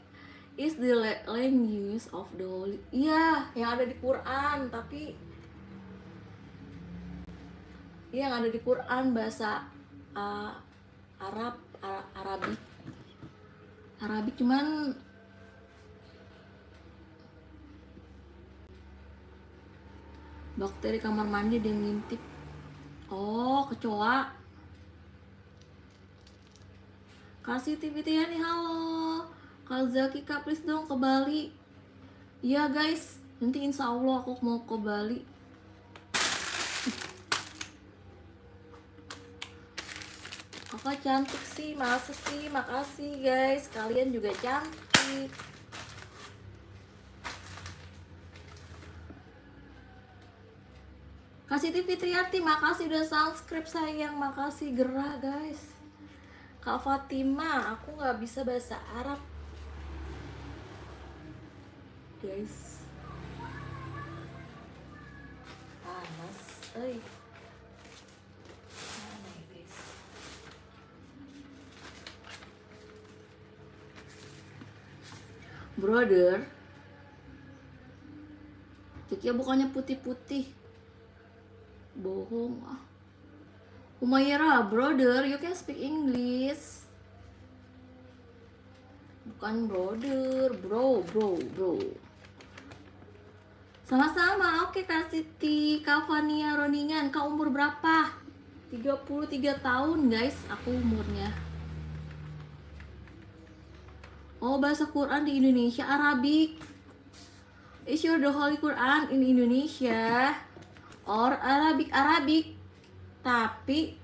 is the language of the Holy. Iya, yang ada di Quran. Tapi yang ada di Quran bahasa Arabik cuman bakteri kamar mandi dia ngintip. Oh kecoa. Kasih TV-nya nih, halo Kak Zaki, Kak please dong ke Bali. Iya guys, nanti insya Allah aku mau ke Bali. Kakak cantik sih, masa sih? Makasih guys, kalian juga cantik. Kasih TV Triati, makasih udah subscribe sayang, makasih gerah guys. Kak Fatima, aku nggak bisa bahasa Arab guys. Panas, brother, Cekia bukannya putih-putih, bohong ah. Humaira, brother, you can speak English. Bukan brother, bro. Sama-sama, oke Kak Siti, Kak Fania Roningan, Kak umur berapa? 33 tahun guys, aku umurnya. Oh, bahasa Quran di Indonesia Arabic. Is your the Holy Quran in Indonesia or Arabic? Tapi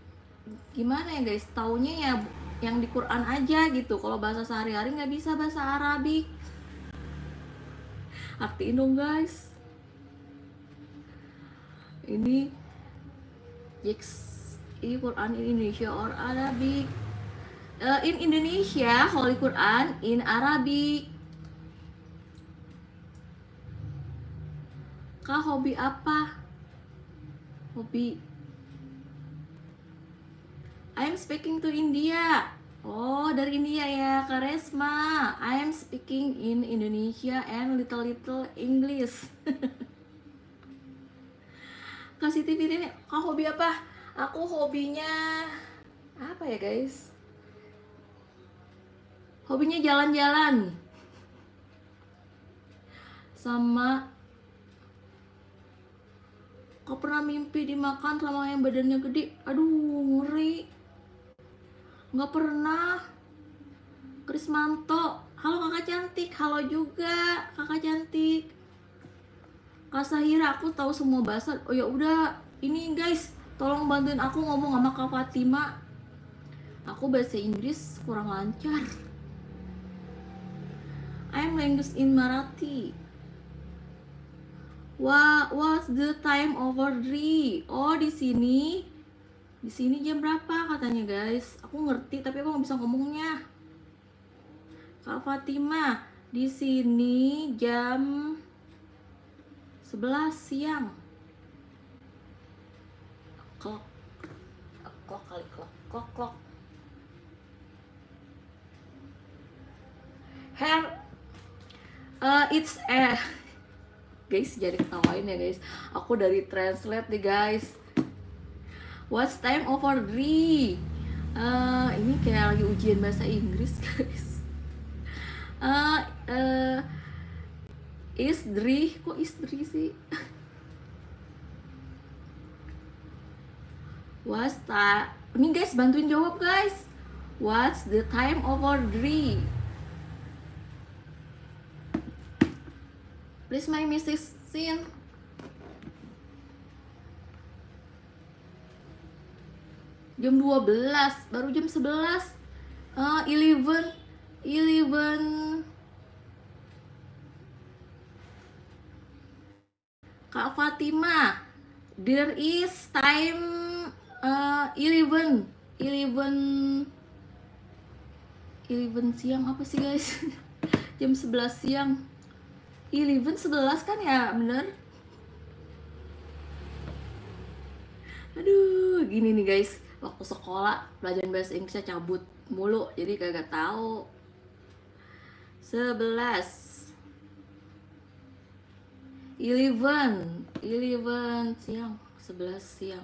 gimana ya guys, taunya ya yang di Quran aja gitu. Kalau bahasa sehari-hari nggak bisa bahasa Arabic. Artiin dong guys. Ini Jeks Quran in Indonesia or Arabic? In Indonesia, Holy Quran in Arabic. Kak, hobi apa? Hobi I'm speaking to India. Oh, dari India ya, Kak Resma. I'm speaking in Indonesia and little English. Kasih TV ini, kak hobi apa? Aku hobinya apa ya guys? Hobinya jalan-jalan. Sama kau pernah mimpi dimakan sama yang badannya gede? Aduh, ngeri. Nggak pernah. Krismanto, halo kakak cantik. Halo juga kakak cantik. Kak Sahira, aku tahu semua bahasa. Oh ya udah, ini guys, tolong bantuin aku ngomong sama Kak Fatima. Aku bahasa Inggris kurang lancar. I'm language in Marathi. What's the time over 3? Oh, di sini jam berapa katanya guys? Aku ngerti tapi aku nggak bisa ngomongnya. Kak Fatima, di sini jam 11 siang. Klok kali klok. Hair it's guys, jadi ketawain ya guys. Aku dari translate nih guys. What's time over 3? Ini kayak lagi ujian bahasa Inggris guys. Istri, kok istri sih? Ini guys, bantuin jawab guys. What's the time over 3? Please my Mrs. Sin. Jam 12, baru jam 11. 11. Kak Fatima, there is time 11 siang apa sih guys? Jam 11 siang. 11 kan ya, bener? Aduh, gini nih guys, waktu sekolah pelajaran bahasa Inggrisnya cabut mulu, jadi kagak tahu. 11 siang, 11 siang.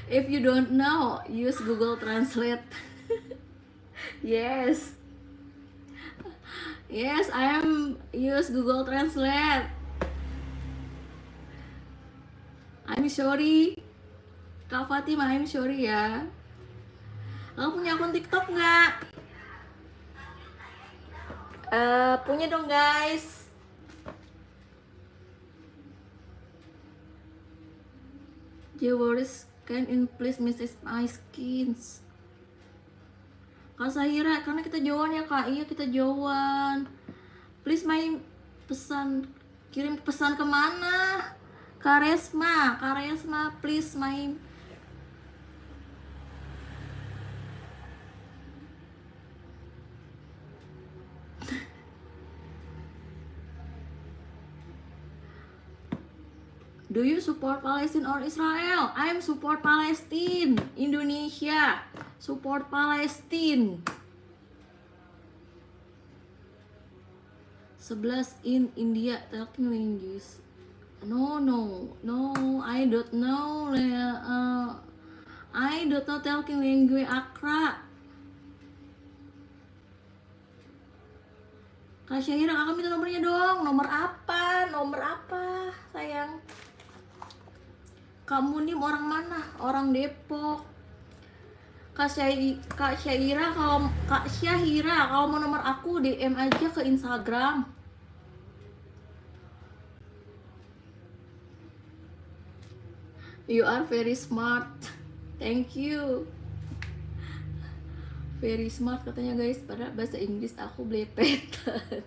If you don't know, use Google Translate. Yes, I am use Google Translate. I'm sorry, Kak Fatima, I'm sorry ya. Kamu punya akun TikTok nggak? Punya dong guys. Jawabs can in please Mrs. My skins. Kak Sahira, karena kita jauhan ya kak. Iya kita jauhan. Please my pesan, kirim pesan kemana? Kak Resma, please my. Do you support Palestine or Israel? I am support Palestine. Indonesia support Palestine. 11 in India talking language. No, I don't know. I don't know talking language Akra. Kak Syahira, kakak minta nomornya dong. Nomor apa, sayang? Kamu nih orang mana? Orang Depok. Kak Syahira, kalau mau nomor aku DM aja ke Instagram. You are very smart. Thank you. very smart katanya guys, padahal bahasa Inggris aku belepetan.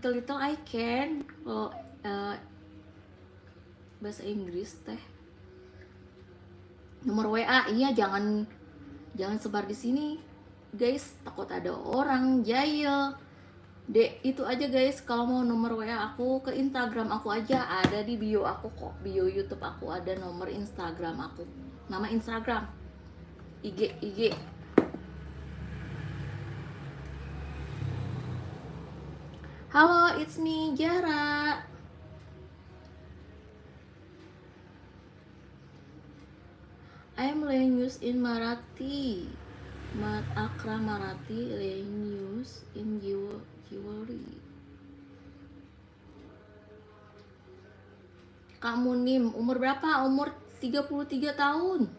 Little I can. Kalau bahasa Inggris teh. Nomor WA, iya jangan sebar di sini guys, takut ada orang jahil. Dek, itu aja guys, kalau mau nomor WA aku ke Instagram aku aja, ada di bio aku kok, bio YouTube aku ada nomor Instagram aku, nama Instagram, IG. Halo, it's me Jara. I'm Lenyus in Marathi. Mat Akra Marathi, Lenyus in Jewelry. Kak Munim, umur berapa? Umur 33 tahun.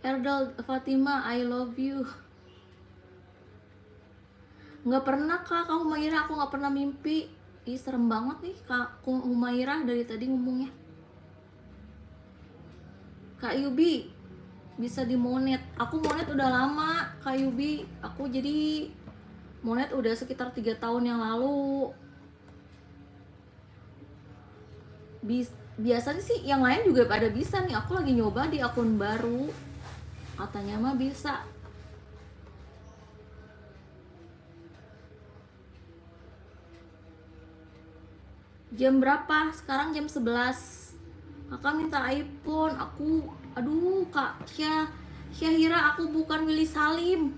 Erdal Fatima, I love you. Nggak pernah Kak Humaira, aku nggak pernah mimpi. Ih, serem banget nih Kak Humaira dari tadi ngomongnya. Kak Yubi, bisa di monet. Aku monet udah lama Kak Yubi, aku jadi monet udah sekitar 3 tahun yang lalu. Biasanya sih yang lain juga pada bisa nih, aku lagi nyoba di akun baru, katanya mah bisa. Jam berapa? Sekarang jam 11. Kakak minta iPhone. Aduh Kak Syahira, aku bukan Willy Salim.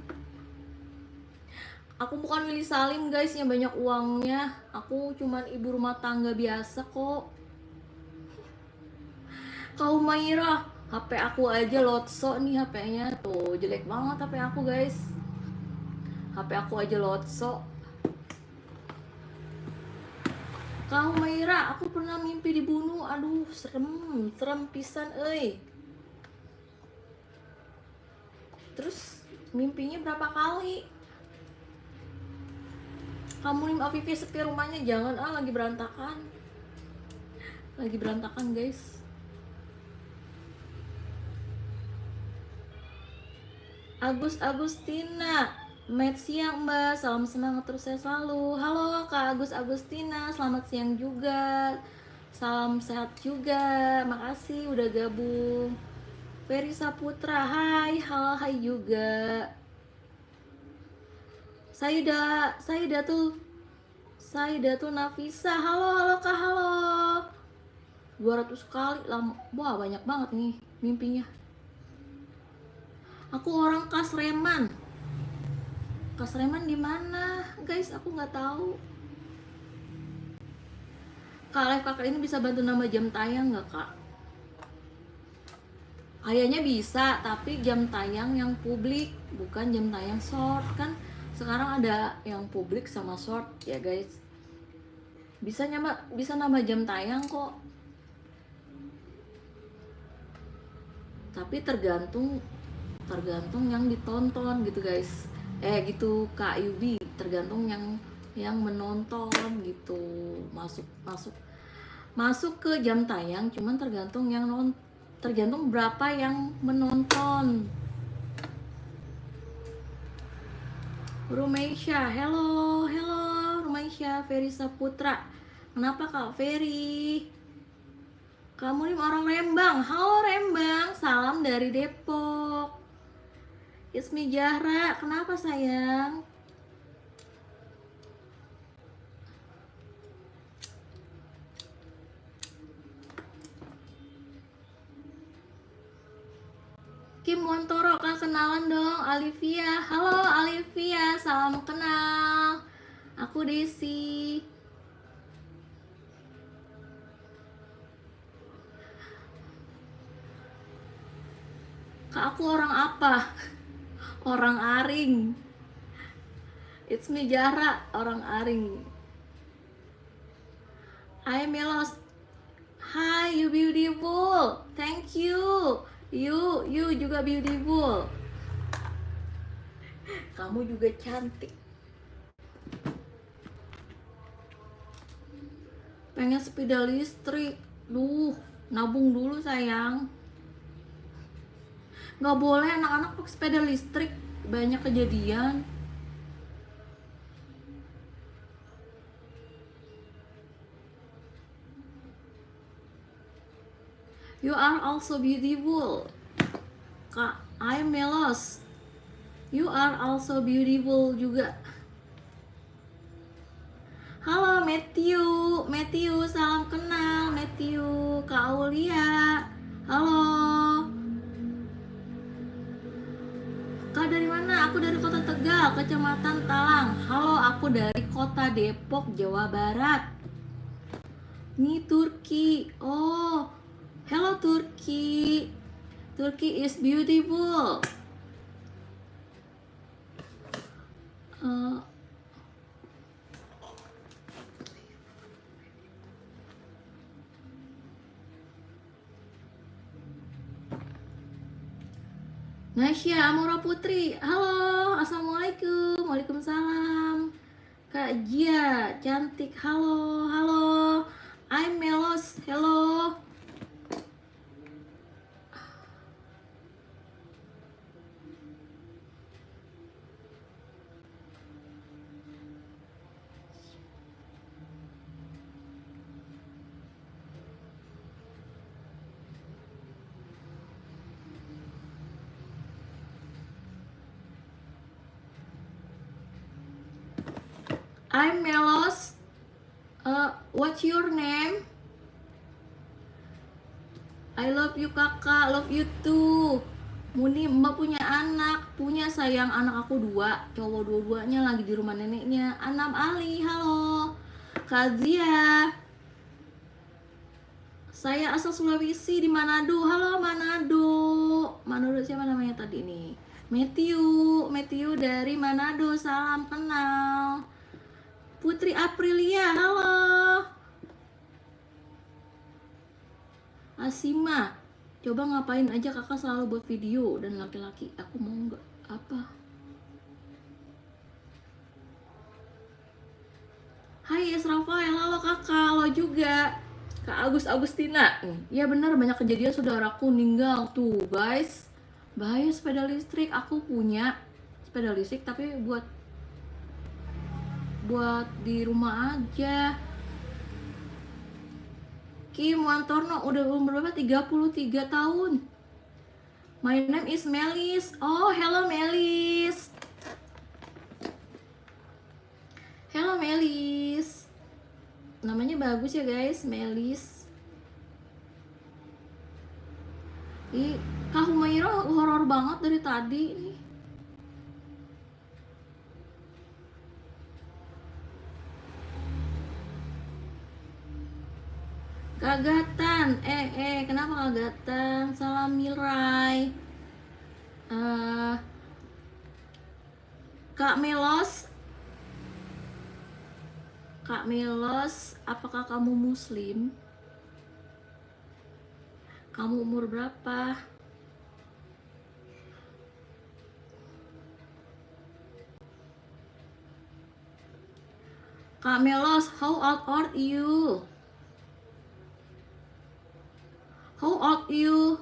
Aku bukan Willy Salim guys yang banyak uangnya. Aku cuman ibu rumah tangga biasa kok. Kau Maira, HP aku aja lotso nih, HP-nya tuh jelek banget HP aku guys. HP aku aja lotso. Kau Maira, aku pernah mimpi dibunuh. Aduh, serem pisan euy. Terus mimpinya berapa kali? Kamu Nim Afifi sepi rumahnya, jangan lagi berantakan. Lagi berantakan guys. Agustina, Mat siang Mbak, salam semangat terus saya selalu. Halo Kak Agustina, selamat siang juga. Salam sehat juga, makasih udah gabung. Ferry Saputra, hai juga. Saidatul Nafisa, halo Kak, halo. 200 kali, wah banyak banget nih mimpinya. Aku orang Kasreman. Kasreman di mana, guys? Aku nggak tahu. Kak, live kakak ini bisa bantu nama jam tayang nggak Kak? Kayaknya bisa, tapi jam tayang yang publik, bukan jam tayang short. Kan sekarang ada yang publik sama short ya guys. Bisa nama jam tayang kok. Tapi tergantung yang ditonton gitu guys. Gitu Kak Yubi, tergantung yang menonton gitu. Masuk ke jam tayang, cuman tergantung berapa yang menonton. Rumeisha, hello Rumeisha, Ferry Saputra. Kenapa Kak Ferry? Kamu nih orang Lembang. Halo Lembang, salam dari Depok. Ismi Jahra, kenapa sayang? Kim Montoro, Kak kenalan dong. Alivia, halo Alivia, salam kenal. Aku Desi. Kak, aku orang apa? Orang Aring. It's me Jara, orang Aring. Hi Melos. Hi, you beautiful. Thank you. You juga beautiful. Kamu juga cantik. Pengen sepeda listrik. Duh, Nabung dulu sayang. Nggak boleh anak-anak pakai sepeda listrik, banyak kejadian. You are also beautiful. Kak, I'm Melos. You are also beautiful juga. Halo Matthew, Matthew, salam kenal Matthew. Kak Aulia, halo. Kak dari mana? Aku dari kota Tegal, Kecamatan Talang. Halo, aku dari kota Depok, Jawa Barat. Ini Turki. Oh, hello Turki. Turkey is beautiful. Uh, Nasya Amora Putri, halo, assalamualaikum, waalaikumsalam. Kak Jia, cantik, halo, halo. I'm Melos, hello. I'm Melos. What's your name? I love you kakak, love you too. Muni, mbak punya anak, punya sayang, anak aku 2, cowok dua-duanya lagi di rumah neneknya. Anam Ali, halo. Kak Zia, saya asal Sulawesi di Manado. Halo Manado. Manado siapa namanya tadi nih? Matthew, Matthew dari Manado, salam kenal. Putri Aprilia, halo. Asima, coba ngapain aja kakak selalu buat video dan laki-laki. Aku mau nggak apa? Hai Esrafael, halo kakak, halo juga. Kak Agus Agustina, ya benar banyak kejadian saudaraku meninggal tuh guys. Bahaya sepeda listrik. Aku punya sepeda listrik tapi buat di rumah aja. Kim Wantorno udah umur berapa? 33 tahun. My name is Melis. Oh, hello Melis. Hello Melis. Namanya bagus ya guys, Melis. Ih, Kak Humaira horor banget dari tadi nih. Kagatan, kenapa kagatan? Salam Mirai. Kak Melos, Kak Melos, apakah kamu muslim? Kamu umur berapa? Kak Melos, how old are you? How old you?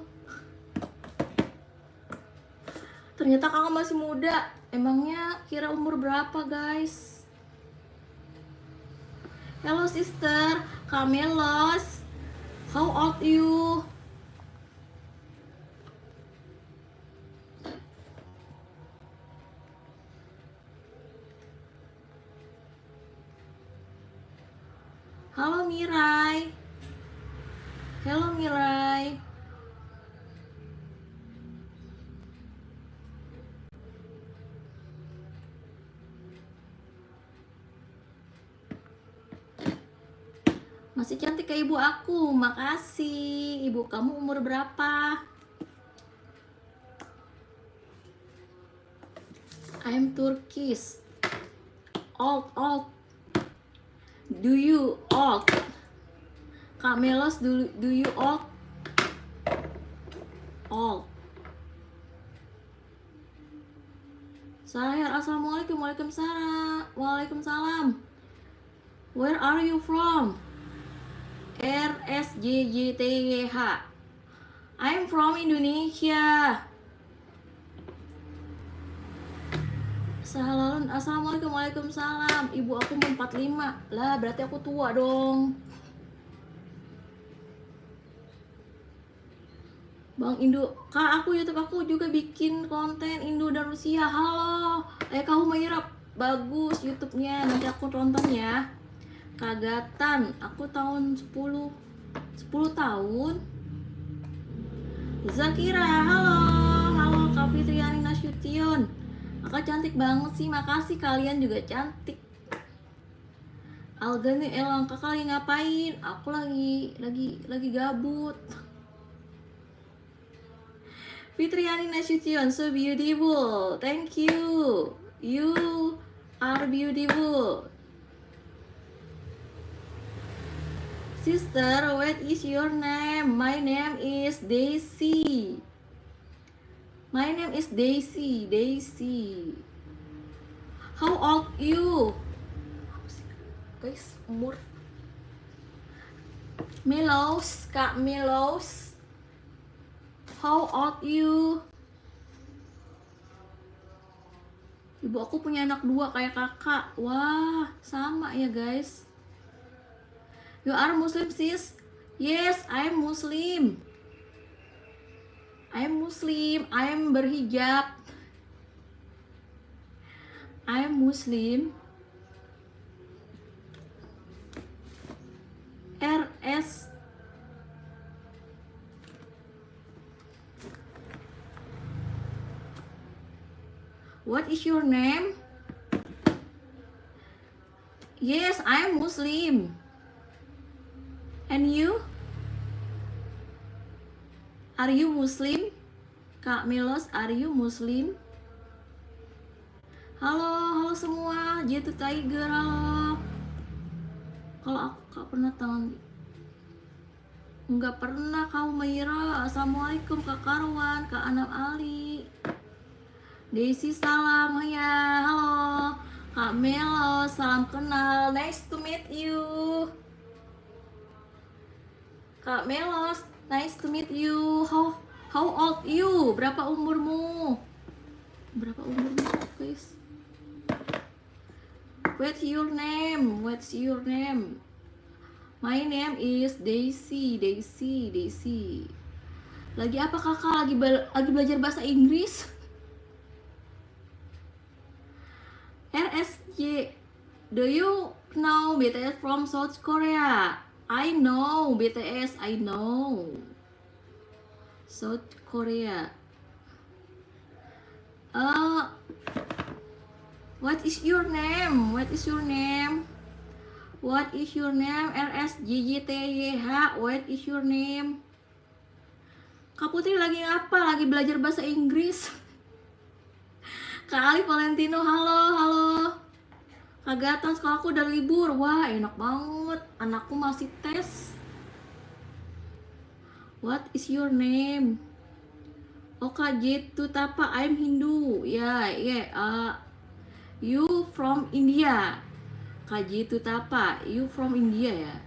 Ternyata kakak masih muda. Emangnya kira umur berapa guys? Hello sister, Kak Melos, how old you? Halo Mirai. Hello Mirai. Masih cantik kayak ibu aku. Makasih. Ibu kamu umur berapa? I'm Turkish. Old. Do you old? Kak Melos, do you old? Old. Saya assalamualaikum, waalaikumsalam. Where are you from? RSJJTYH. I'm from Indonesia. Salam, assalamualaikum, waalaikumsalam. Ibu aku 45. Lah berarti aku tua dong. Bang Indo, Kak, aku YouTube aku juga bikin konten Indo dan Rusia. Halo, kamu menyerap. Bagus YouTube-nya, nanti aku tonton ya. Kagatan, aku tahun 10 tahun. Zakira, halo Kak Fitriani Nasution. Kakak cantik banget sih, makasih, kalian juga cantik. Algani Elang, kakak lagi ngapain? Aku lagi gabut. Fitriani Nasution, so beautiful. Thank you. You are beautiful. Sister, what is your name? My name is Daisy. My name is Daisy. How old you? Guys, umur. Milos, Kak Milos. How old you? Ibu aku punya anak 2 kayak kakak. Wah, sama ya guys. You are Muslim, sis? Yes, I'm Muslim. I'm berhijab. I'm Muslim. RS. What is your name? Yes, I'm Muslim. And you? Are you Muslim? Kak Milos, are you Muslim? Halo semua, J2 Tiger, halo. Kalau aku gak pernah tangan. Enggak pernah kamu Mayra. Assalamualaikum Kak Karwan, Kak Anam Ali. Desi salam ya, halo. Kak Melo, salam kenal. Nice to meet you. Kak Melos, nice to meet you. How old you? Berapa umurmu? Guys? What's your name? My name is Daisy. Lagi apa kakak? Lagi belajar bahasa Inggris? RSJ, do you know BTS from South Korea? I know BTS, I know South Korea. What is your name? RSJJTYH, what is your name? Kak Putri lagi apa? Lagi belajar bahasa Inggris. Kak Ali Valentino, halo. Kagatan, sekolahku udah libur. Wah, enak banget. Anakku masih tes. What is your name? Oh, Kak Jitu Tapa, I'm Hindu. You from India. Kak Jitu Tapa, you from India ya?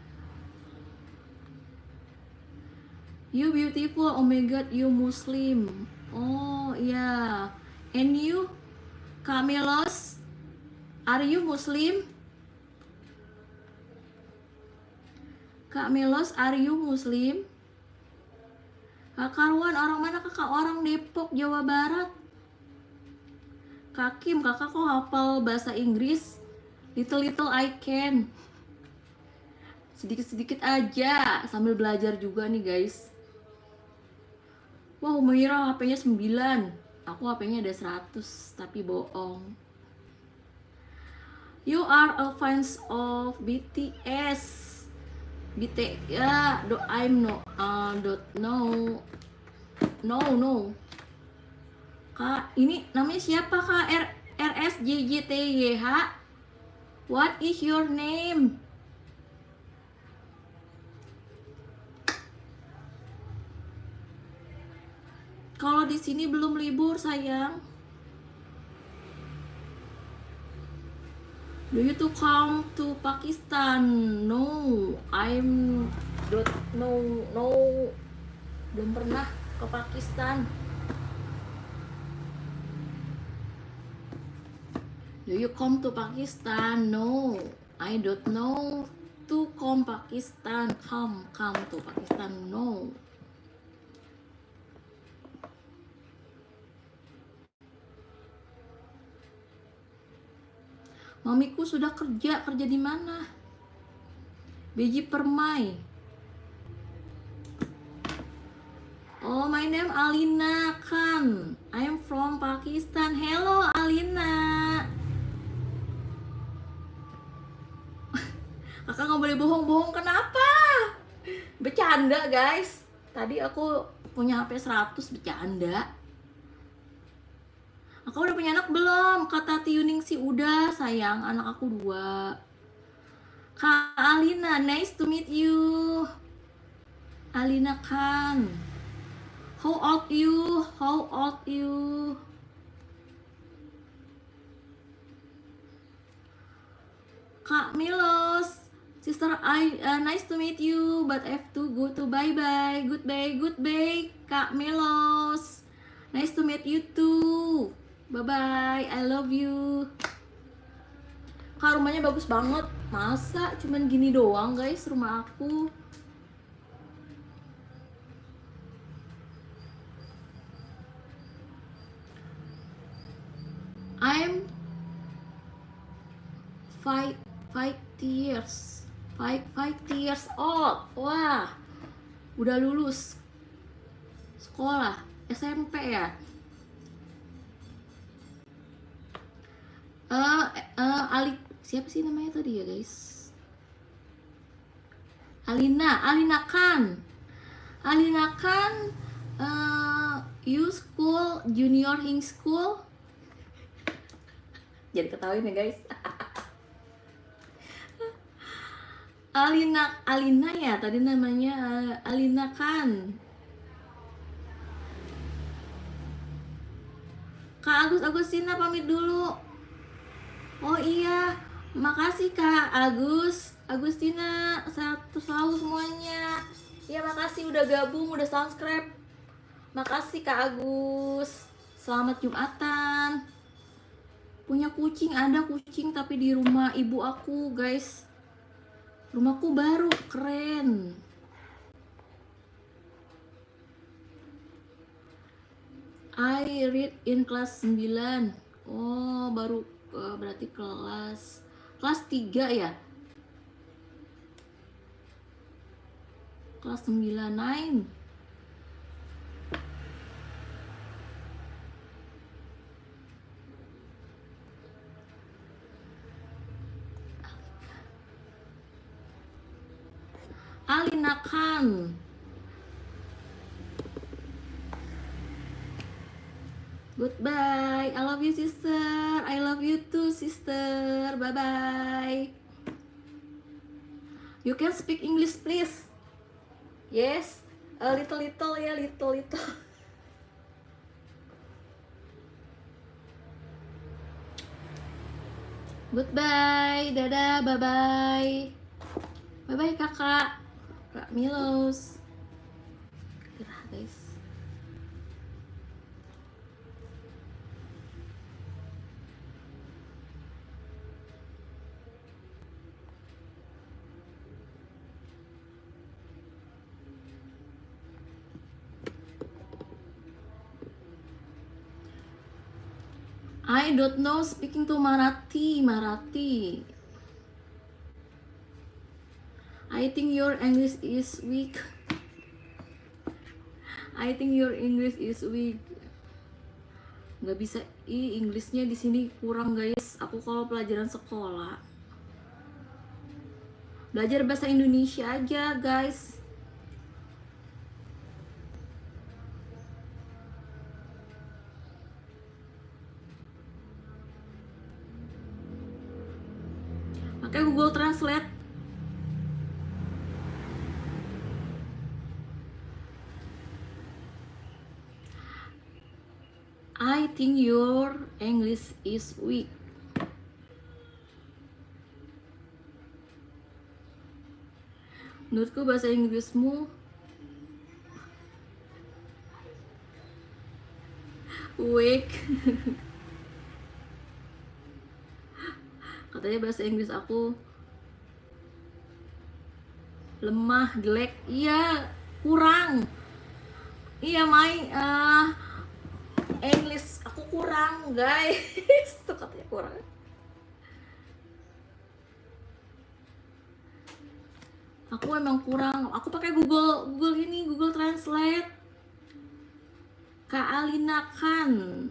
You beautiful, oh my god, you Muslim. Oh yeah. And you? Kamelos, are you Muslim? Kak Melos, are you Muslim? Kak Karwan, orang mana kakak? Orang Depok, Jawa Barat. Kak Kim, kakak kok hafal bahasa Inggris? Little I can. Sedikit aja, sambil belajar juga nih guys. Wah, Humaira HP-nya 9. Aku HP-nya ada 100, tapi bohong. You are a fans of BTS. Ya, I'm don't know. No. Kak, ini namanya siapa Kak? RSJJTYH. What is your name? Kalau di sini belum libur sayang. Do you to come to Pakistan? No, I'm don't know, no, belum pernah ke Pakistan. Do you come to Pakistan? No, I don't know to come Pakistan. Come to Pakistan. No. Mamiku sudah kerja di mana? Beji Permai. Oh, my name Alina Khan. I am from Pakistan. Hello Alina. Kakak nggak boleh bohong-bohong, kenapa? Bercanda guys. Tadi aku punya HP 100, bercanda. Kakak udah punya anak belum? Kata Tiuning sih udah sayang, anak aku 2. Kak Alina, nice to meet you. Alina Khan. How old you? How old you? Kak Milos, sister, nice to meet you, but I have to go to bye-bye. Goodbye, Kak Milos. Nice to meet you too. Bye-bye, I love you. Kak, rumahnya bagus banget. Masa cuman gini doang guys rumah aku. I'm 5 years old. Wah, udah lulus sekolah SMP ya. Ali, siapa sih namanya tadi ya guys? Alina Khan. You school junior high school. Jadi ketahuin ya guys. Alina ya tadi namanya, Alina Khan. Kak Agustina pamit dulu. Oh iya, makasih Kak Agustina, sehat selalu semuanya. Ya makasih udah gabung, udah subscribe. Makasih Kak Agus. Selamat Jumatan. Punya kucing, ada kucing tapi di rumah ibu aku guys. Rumahku baru, keren. I read in kelas 9. Oh, baru berarti kelas 3 ya? Kelas 9. Alina Khan. Goodbye. I love you sister. I love you too sister. Bye bye. You can speak English please. Yes. A little ya, little. Goodbye. Dadah. Bye bye. Bye bye kakak. Kak Milos. Gerah guys. I don't know speaking to Marathi. I think your English is weak. Nggak bisa, Inggrisnya di sini kurang guys. Aku kalau pelajaran sekolah belajar bahasa Indonesia aja guys. Pakai Google Translate. I think your English is weak. Menurutku bahasa Inggrismu weak. Katanya bahasa Inggris aku lemah, jelek. Iya, kurang. Iya, English aku kurang, guys. Tuh katanya kurang. Aku emang kurang. Aku pakai Google ini, Google Translate. Kak Alina Khan.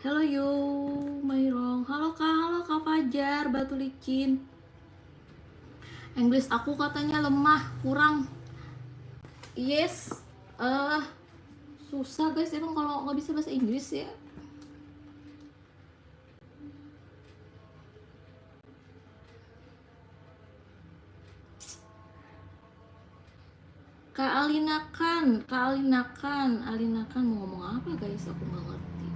Hello you, Mairong. Halo Kak Fajar, Batu Licin. English aku katanya lemah, kurang. Yes, susah guys emang kalau nggak bisa bahasa Inggris ya. Kak Alina Khan mau ngomong apa guys? Aku nggak ngerti.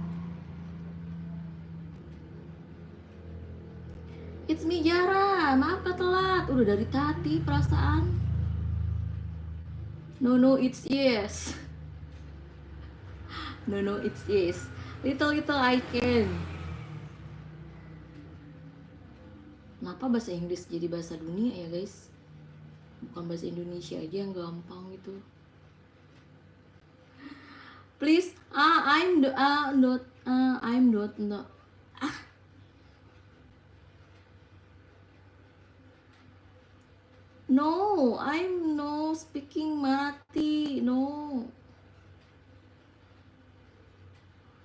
It's me Jara, maaf Kak telat. Udah dari tadi perasaan. No, it's yes. No, it's yes. Little I can. Kenapa bahasa Inggris jadi bahasa dunia ya guys? Bukan bahasa Indonesia aja yang gampang gitu. Please, I'm not no, I'm no speaking Marathi, no.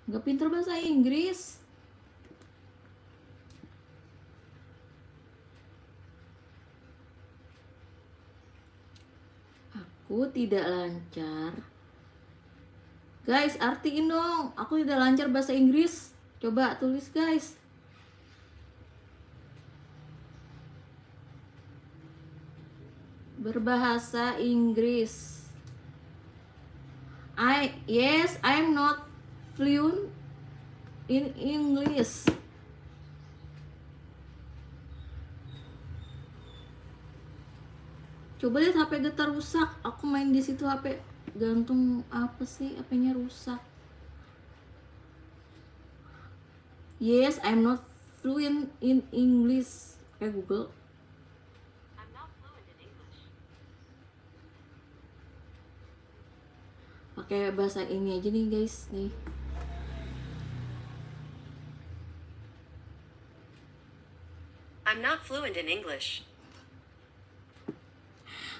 Nggak pinter bahasa Inggris. Aku tidak lancar. Guys, artiin dong. Aku tidak lancar bahasa Inggris. Coba tulis guys. Berbahasa Inggris. Yes, I'm not fluent in English. Coba lihat HP getar rusak. Aku main di situ HP gantung apa sih? HP-nya rusak. Yes, I'm not fluent in English. Kayak Google. I'm not fluent in English. Pakai bahasa ini aja nih guys, nih. I'm not fluent in English.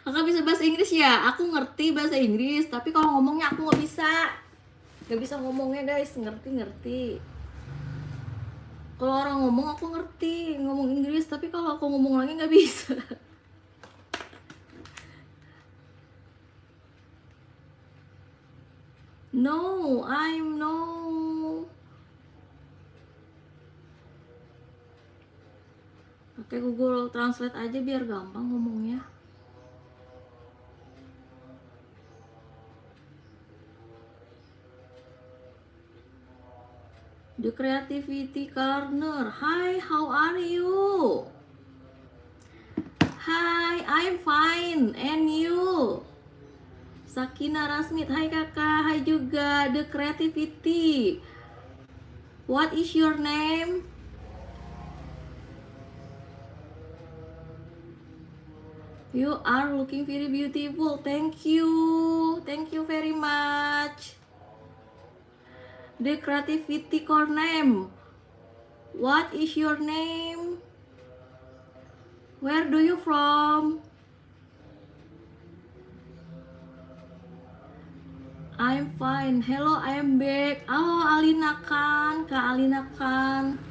Kakak bisa bahasa Inggris ya? Aku ngerti bahasa Inggris, tapi kalau ngomongnya aku nggak bisa. Nggak bisa ngomongnya guys, ngerti. Kalau orang ngomong aku ngerti, ngomong Inggris, tapi kalau aku ngomong lagi nggak bisa. No, I'm no. Pakai Google Translate aja biar gampang ngomongnya. The Creativity Corner. Hi, how are you? Hi, I'm fine. And you? Sakina Rasmit. Hai kakak. Hai juga. The Creativity. What is your name? You are looking very beautiful. Thank you. Thank you very much. The Creativity Corner. What is your name? Where do you from? I'm fine. Hello, I'm back. Oh, Alina Khan, Kak Alina Khan.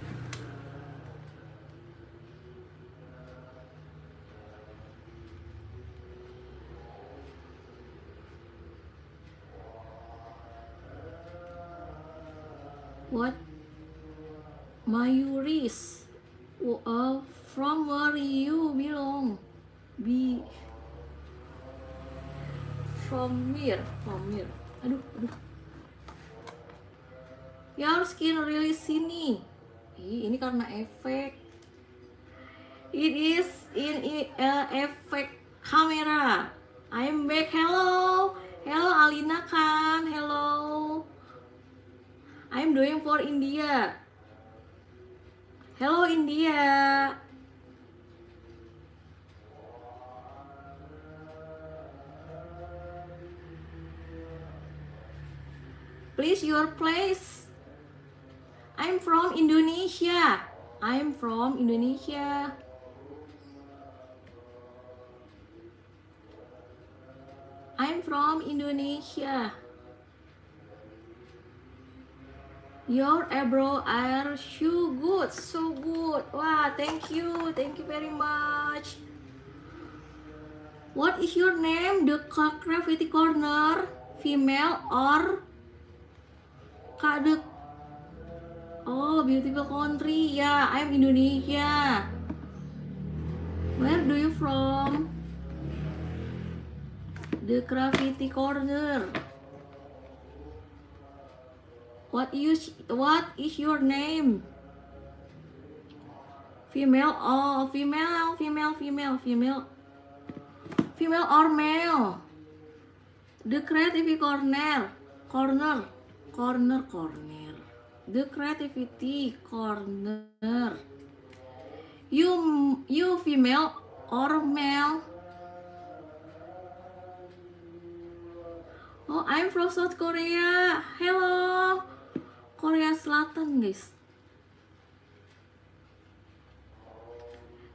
What? Mayuris. From where you belong? From here. Aduh. Your skin really sini. Ini karena efek. It is in effect camera. I'm back. Hello. Hello Alina Khan. Hello. I'm doing for India. Hello India. Please your place. I'm from Indonesia. I'm from Indonesia. I'm from Indonesia. Your eyebrow are so good, so good. Wow, thank you very much. What is your name? The Gravity Corner, female or Kak the? Oh, beautiful country. Yeah, I'm Indonesia. Where do you from? The Gravity Corner. What is your name? Female. Oh, female or male? The Creativity Corner. The Creativity Corner. You female or male? Oh, I'm from South Korea. Hello. Korea Selatan, guys.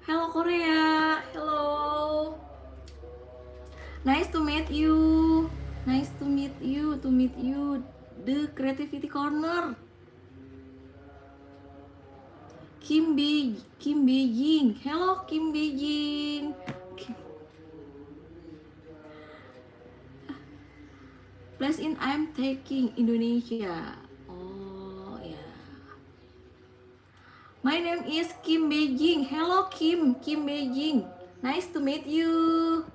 Hello Korea. Hello. Nice to meet you. The Creativity Corner. Kim Beijing. Hello Kim Beijing. Place in I'm taking Indonesia. Oh yeah. My name is Kim Beijing. Hello Kim Beijing. Nice to meet you.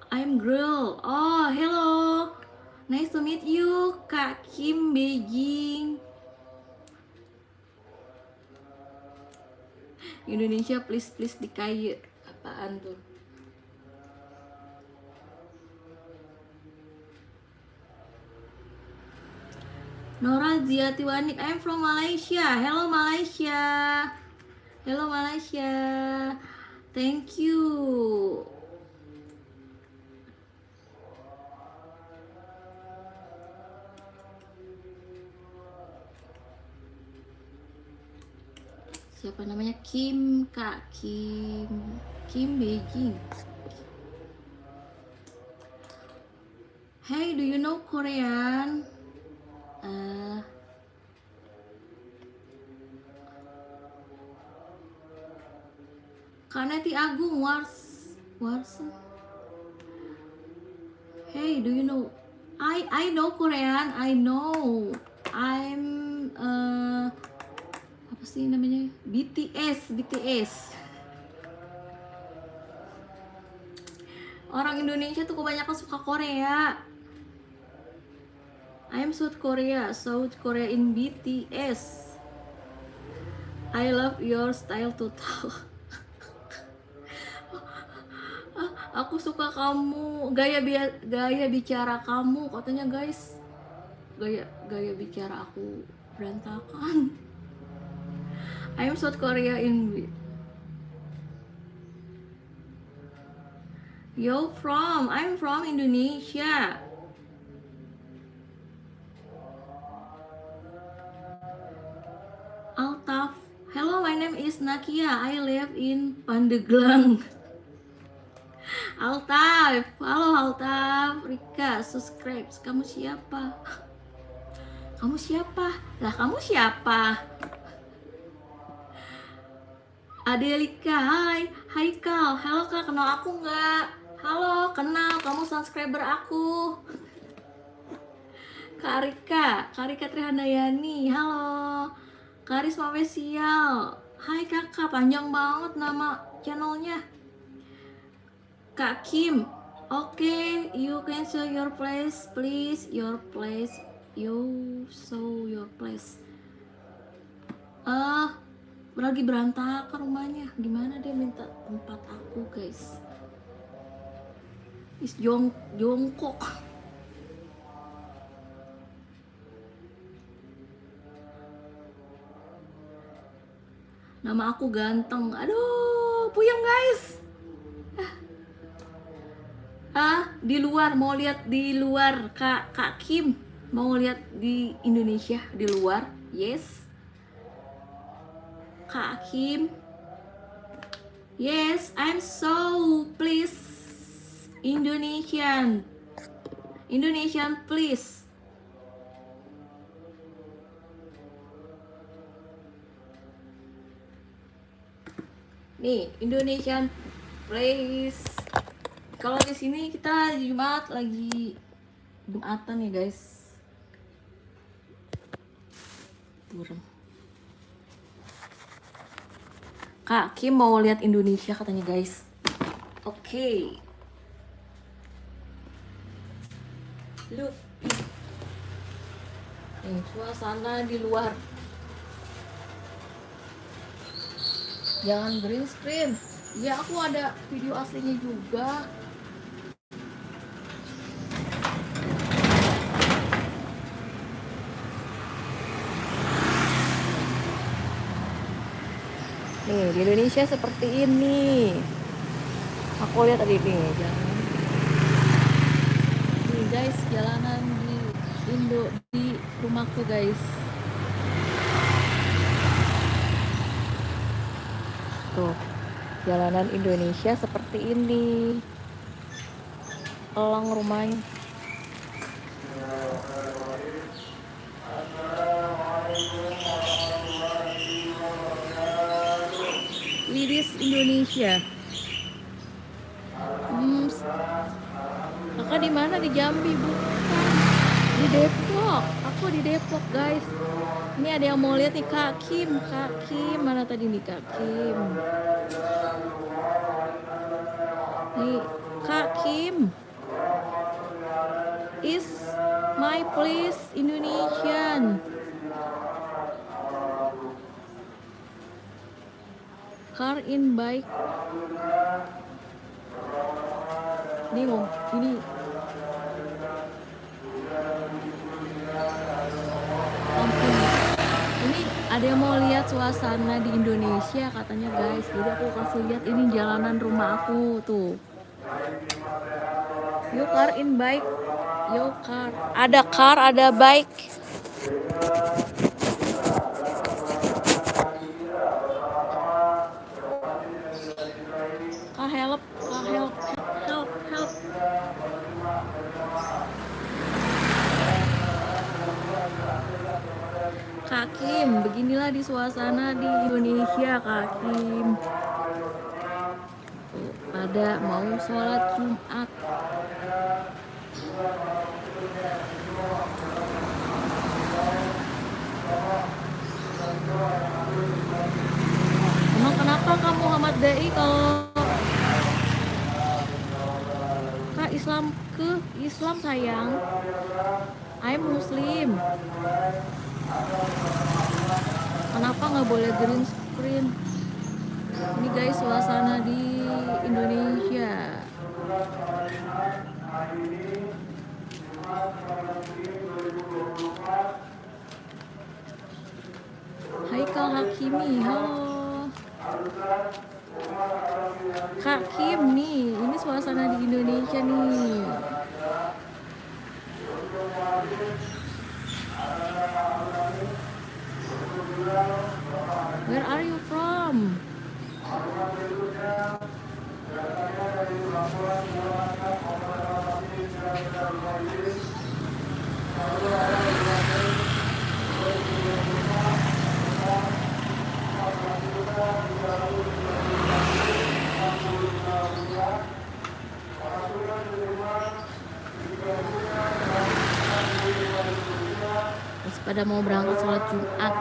I'm girl. Oh, hello. Nice to meet you, Kak Kim Beijing. Indonesia please dikaya. Apaan tuh? Nora Ziatiwanik, I'm from Malaysia. Hello Malaysia. Thank you. Siapa namanya? Kak Kim Beijing. Hey, do you know Korean? Kaneti Agung Warsen. Hey, do you know? I know Korean. I know. I'm apa sih namanya? BTS. Orang Indonesia tuh kebanyakan suka Korea. I'm South Korea in BTS. I love your style total. Aku suka kamu, gaya bicara kamu, katanya guys. Gaya bicara aku berantakan. I'm South Korea in I'm from Indonesia. Altaf. Hello, my name is Nakia. I live in Pandeglang. Altaf. Halo Altaf. Rika, subscribe. Kamu siapa? Lah, kamu siapa? Adelika, hai. Hai Kal. Halo Kak, kenal aku nggak? Halo, kenal. Kamu subscriber aku. Kak Rika Trihandayani. Halo. Karisma Wesial. Hai kakak, panjang banget nama channelnya. Kak Kim. Oke, you can show your place, please. You show your place. lagi berantakan rumahnya. Gimana dia minta tempat aku, guys? Jongkok. Nama aku ganteng. Aduh, puyeng guys. Di luar, mau lihat di luar. Kak Kim mau lihat di Indonesia di luar? Yes. Kak Kim. Yes, I'm so please. Indonesian please. Nih, Indonesian please. Kalau di sini kita Jumat lagi Jumatan ya guys. Burung. Kak Kim mau lihat Indonesia katanya guys. Oke. Look. Nih, suasana di luar. Jangan green screen. Ya, aku ada video aslinya juga. Nih, di Indonesia seperti ini. Aku lihat tadi nih, jalan. Nih guys, jalanan di di rumahku guys. Tuh, jalanan Indonesia seperti ini. Elang rumahnya. Lidis Indonesia. Kakak di mana? Di Jambi, bukan? Di Depok. Aku di Depok guys. Ini ada yang mau lihat nih, Kak Kim. Kak Kim mana tadi nih, Kak Kim? Nih, Kak Kim. Is my place Indonesian. Car in bike. Ini ini ada yang mau lihat suasana di Indonesia katanya guys. Jadi aku kasih lihat ini jalanan rumah aku tuh. Yo car in bike. Yo car. Ada car, ada bike. Help. Kak Kim, beginilah di suasana di Indonesia, Kak Kim. Pada mau sholat Jumat. Emang kenapa kamu Muhammad Dai kalau Kak Islam sayang? I'm Muslim. Kenapa nggak boleh green screen? Ini guys suasana di Indonesia. Haikal Hakimi, halo. Kak Kim nih, ini suasana di Indonesia nih. Where are you from? Pada mau berangkat sholat Jumat.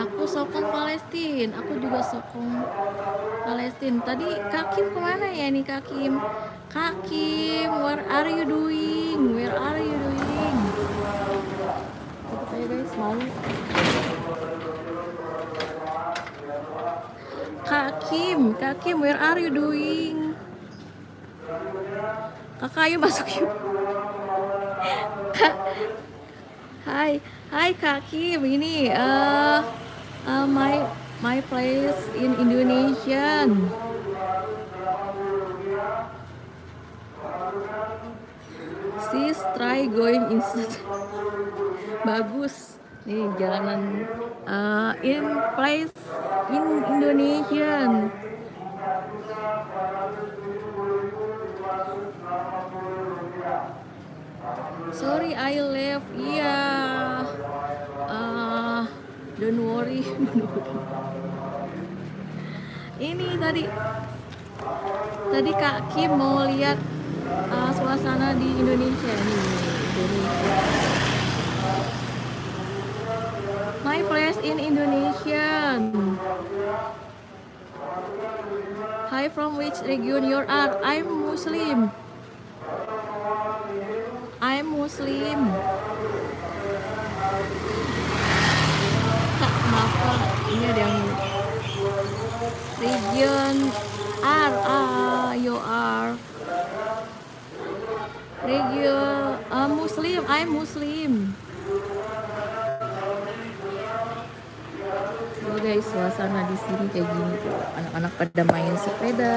Aku sokong Palestina. Aku juga sokong Palestina. Tadi Kak Kim kemana ya nih Kak Kim? Kak Kim, where are you doing? Where are you doing? Tutup aja guys, mau. Kak Kim, where are you doing? Kakak, ayo masuk yuk. Hai Kak Kim, ini my place in Indonesian. Sis try going inside. Bagus. Nih jalanan in place in Indonesian. Sorry I left. Iya. Don't worry. Ini tadi Kak Kim mau lihat suasana di Indonesia nih. Indonesia. My place in Indonesia. Hi, from which region you are? I'm Muslim. Kak, kenapa ini ada yang region R? You are region Muslim. I'm Muslim. Tuh guys, suasana di sini kayak gini tuh, anak-anak pada main sepeda.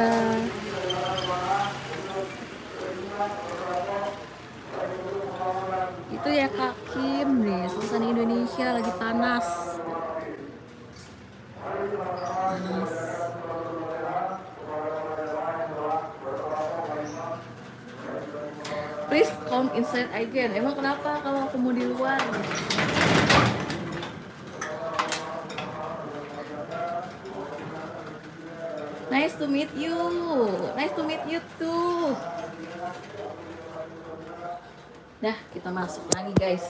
Itu ya Kak Kim nih, suasana Indonesia lagi panas. Please come inside again. Emang kenapa kalau aku mau di luar? Nice to meet you. Nice to meet you too. Dah, kita masuk lagi guys.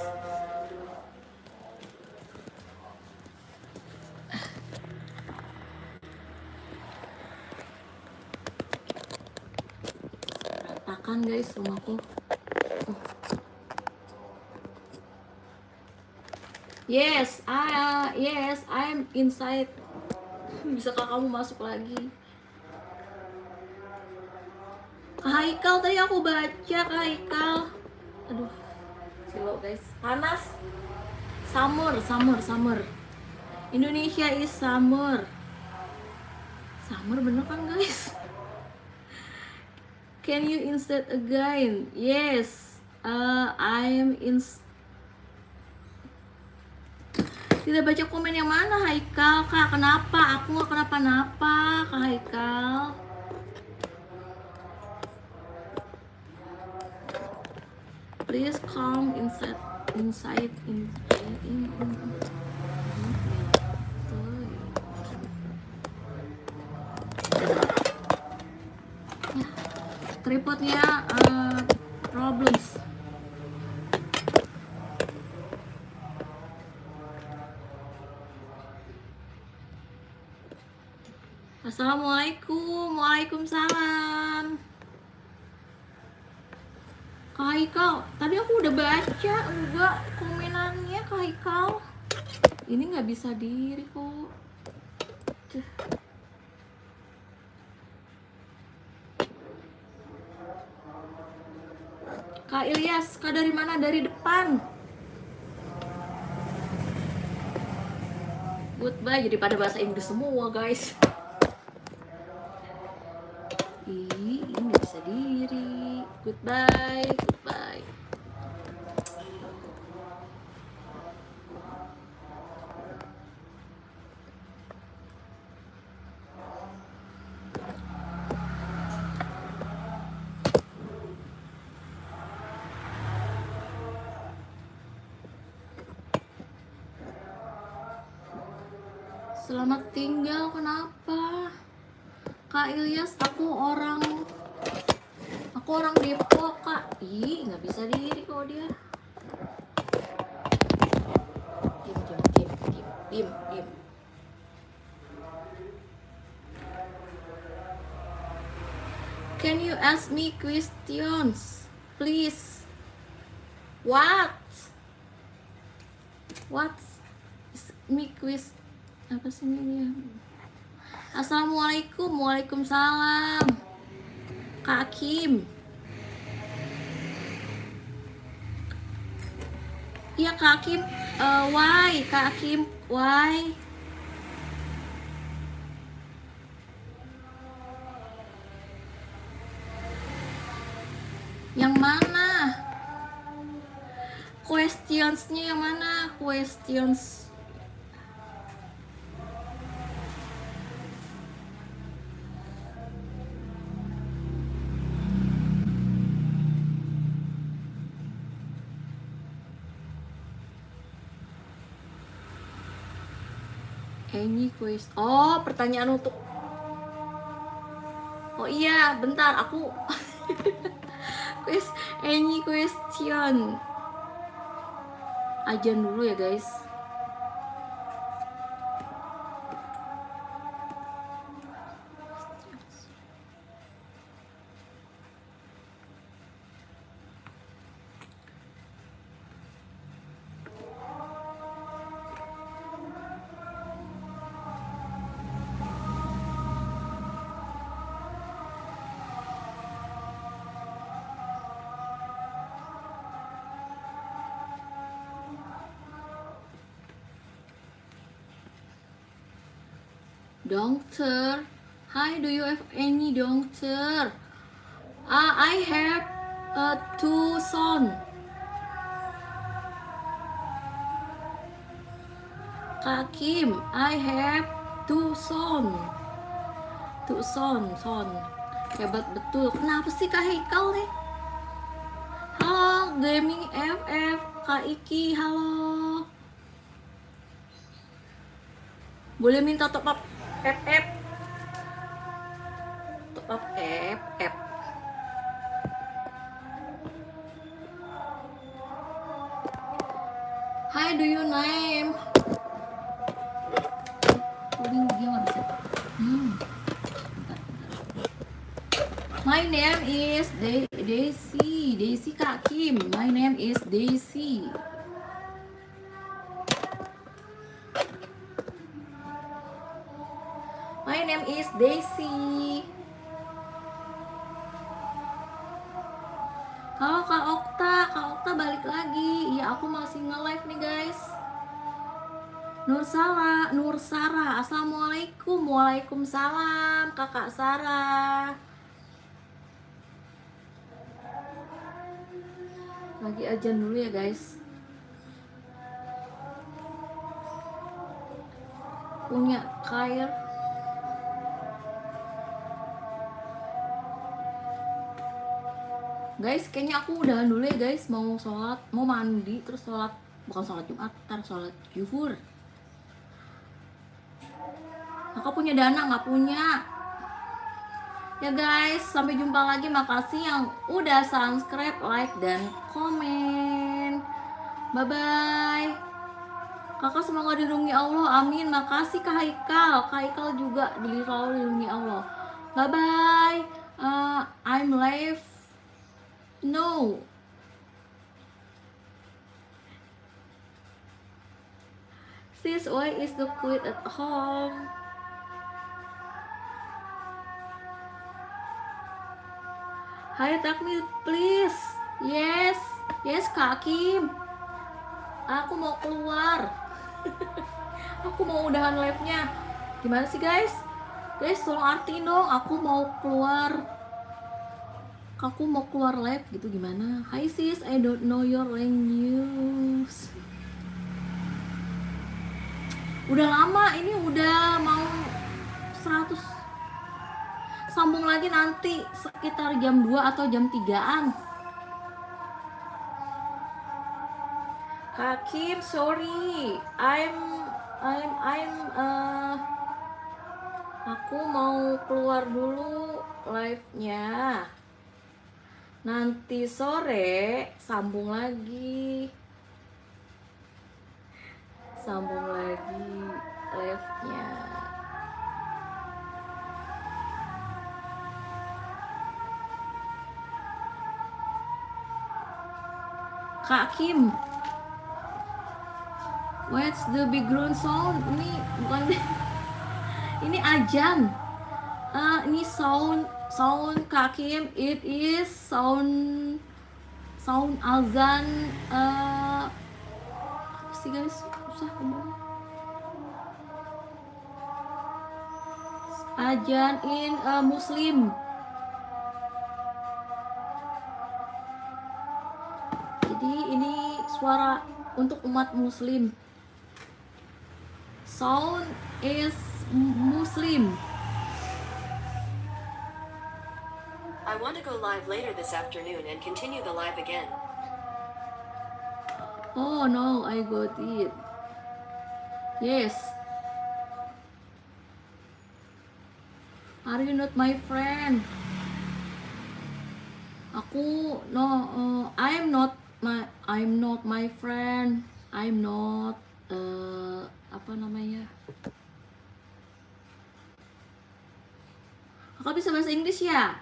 Ratakan guys rumahku. Yes, I'm inside. Bisakah kamu masuk lagi? Kak Haikal tadi aku baca, Kak Haikal. Aduh, silo guys, panas. Summer. Indonesia is summer. Summer bener kan guys? Can you insert again? Yes, I'm in. Tidak baca komen yang mana Haikal? Kak, kenapa? Aku nggak kenapa-napa, Kak Haikal. Please come inside. Tripodnya problems. Assalamualaikum. Waalaikumsalam. Kak Haikal, tadi aku udah baca enggak komenannya Kak Haikal. Ini nggak bisa diri kok. Kak Ilyas, Kak dari mana? Dari depan. Goodbye, jadi pada bahasa Inggris semua guys. Ini nggak bisa diri. Goodbye. Selamat tinggal, kenapa? Kak Ilyas, aku orang Depok, Kak. Ih, nggak bisa diri kok dia. Diam. Can you ask me questions, please? What Mi quiz apa sih ini ya? Assalamualaikum, waalaikumsalam. Kak Kim. Iya Kak Kim, why? Kak Kim, why? Yang mana? Questionsnya yang mana? Questions. Any quest? Oh, pertanyaan untuk. Oh iya, bentar aku. Any question? Ajan dulu ya guys. Doctor, hi, do you have any doctor? I have two son. Kak Kim, I have two son. Son. Hebat betul. Kenapa sih Kak Hikal nih? Halo, Gaming FF, Kak Iki, halo. Boleh minta top up FF. Top up FF. Hi, do you name? My name is Daisy Kak Kim. My name is Daisy. My name is Daisy. Halo Kak Okta balik lagi. Ya aku masih nge-live nih guys. Nur Sarah, assalamualaikum, waalaikumsalam Kakak Sarah. Lagi ajan dulu ya guys. Punya kair. Guys, kayaknya aku udahan dulu ya guys. Mau sholat, mau mandi, terus sholat. Bukan sholat Jumat, ntar sholat Zuhur. Kakak punya dana, nggak punya. Ya guys, sampai jumpa lagi. Makasih yang udah subscribe, like, dan komen. Bye-bye. Kakak semoga dilindungi Allah, amin. Makasih Kak Haikal. Kak Haikal juga selalu dilindungi Allah. Bye-bye. I'm live. No. Sis, why is the quit at home? Hi, take me please. Yes Kak Kim. Aku mau keluar. Aku mau udahan live-nya. Gimana sih guys? Guys, tolong artiin dong. Aku mau keluar live gitu gimana? Hi sis, I don't know your language. Udah lama, ini udah mau 100. Sambung lagi nanti sekitar jam 2 atau jam 3-an. Kak Kim, sorry. Aku mau keluar dulu live-nya. Nanti sore sambung lagi live-nya. Kak Kim, What's the background sound? Ini bukan ini ajan. Ini sound Kak Kim. It is sound azan. Apa sih guys? Susah ngomong. Ajan in Muslim. Jadi ini suara untuk umat Muslim. Sound is Muslim. I want to go live later this afternoon and continue the live again. Oh no, I got it. Yes. Are you not my friend? Aku no, I'm not my friend. I'm not apa namanya? Kakak bisa bahasa Inggris ya?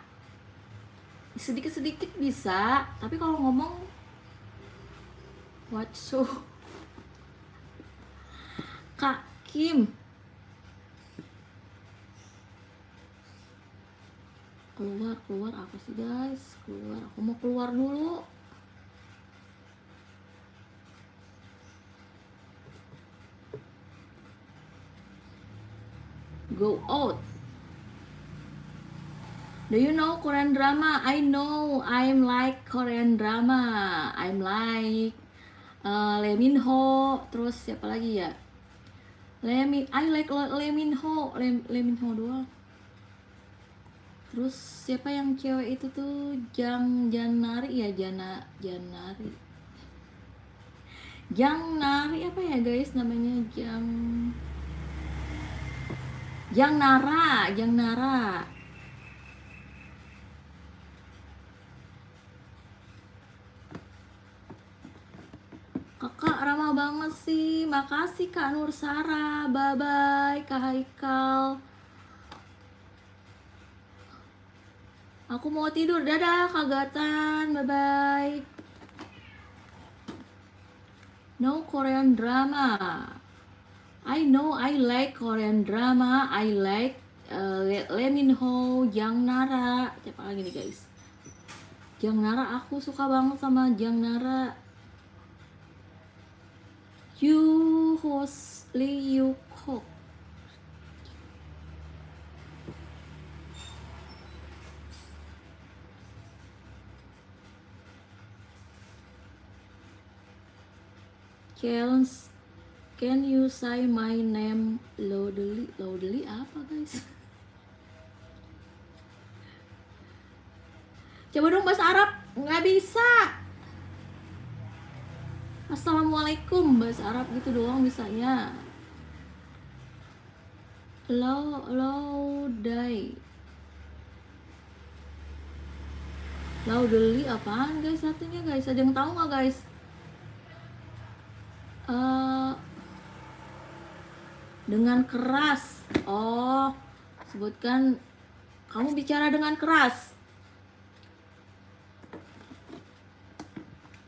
Sedikit-sedikit bisa, tapi kalau ngomong what so? Kak Kim. Keluar apa sih guys? Keluar, aku mau keluar dulu. Go out. Do you know Korean drama? I know, I'm like Korean drama. I'm like Lee Min Ho. Terus siapa lagi ya? I like Lee Min Ho. Lee Min Ho doang. Terus siapa yang cewek itu tuh? Janari ya, Janari. Janari apa ya guys namanya? Nara. Kakak ramah banget sih. Makasih Kak Nursara. Bye bye Kak Haikal. Aku mau tidur. Dadah Kak Gatan. Bye bye. No Korean drama. I know I like Korean drama. I like Lee Min Ho, Jang Nara. Siapa lagi nih guys? Jang Nara, aku suka banget sama Jang Nara. Yu Hos Lee Yu Kok. Challenge. Can you say my name loudly? Loudly apa guys? Coba dong bahasa Arab. Nggak bisa. Assalamualaikum bahasa Arab gitu doang bisanya. Loudly apaan guys artinya guys? Ada yang tahu nggak guys? Dengan keras. Oh, sebutkan kamu bicara dengan keras.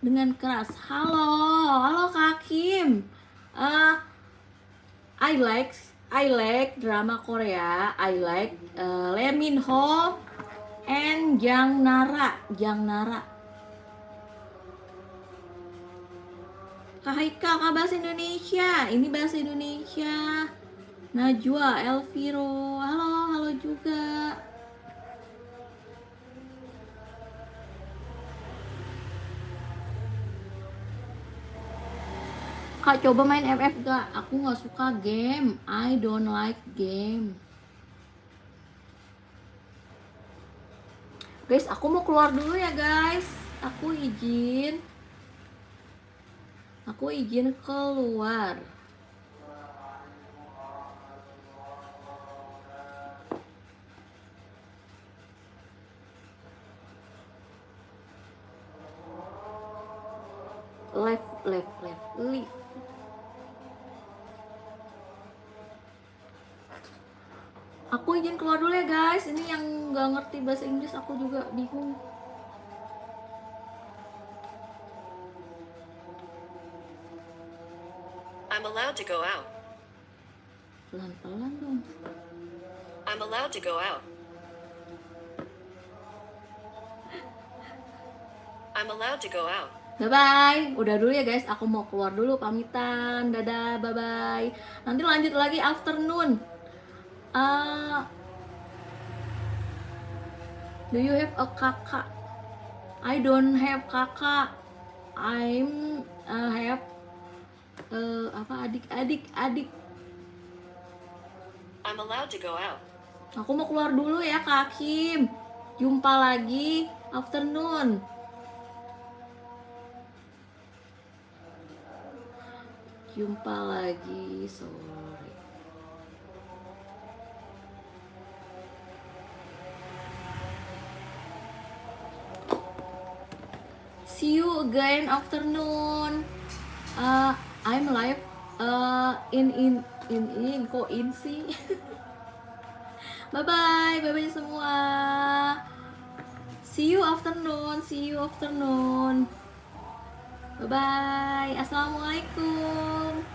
Dengan keras. Halo Kak Kim. I like drama Korea. I like Lee Min Ho and Jang Nara. Kak Haikal, Kak bahasa Indonesia. Ini bahasa Indonesia. Najwa, Elviro. Halo juga. Kak coba main FF gak? Aku gak suka game. I don't like game. Guys, aku mau keluar dulu ya guys. Aku izin keluar. Leave. Aku izin keluar dulu ya guys. Ini yang nggak ngerti bahasa Inggris aku juga bingung. I'm I'm allowed to go out. Pelan-pelan dong. I'm allowed to go out. I'm allowed to go out. Bye-bye. Udah dulu ya guys, aku mau keluar dulu pamitan. Dadah, bye-bye. Nanti lanjut lagi afternoon. Do you have a kakak? I don't have kakak. I'm have adik. I'm allowed to go out. Aku mau keluar dulu ya Kak Kim. Jumpa lagi afternoon. Jumpa lagi sore. See you again afternoon. I'm live in kok in sih. Bye bye semua. See you afternoon. Bye bye. Assalamualaikum.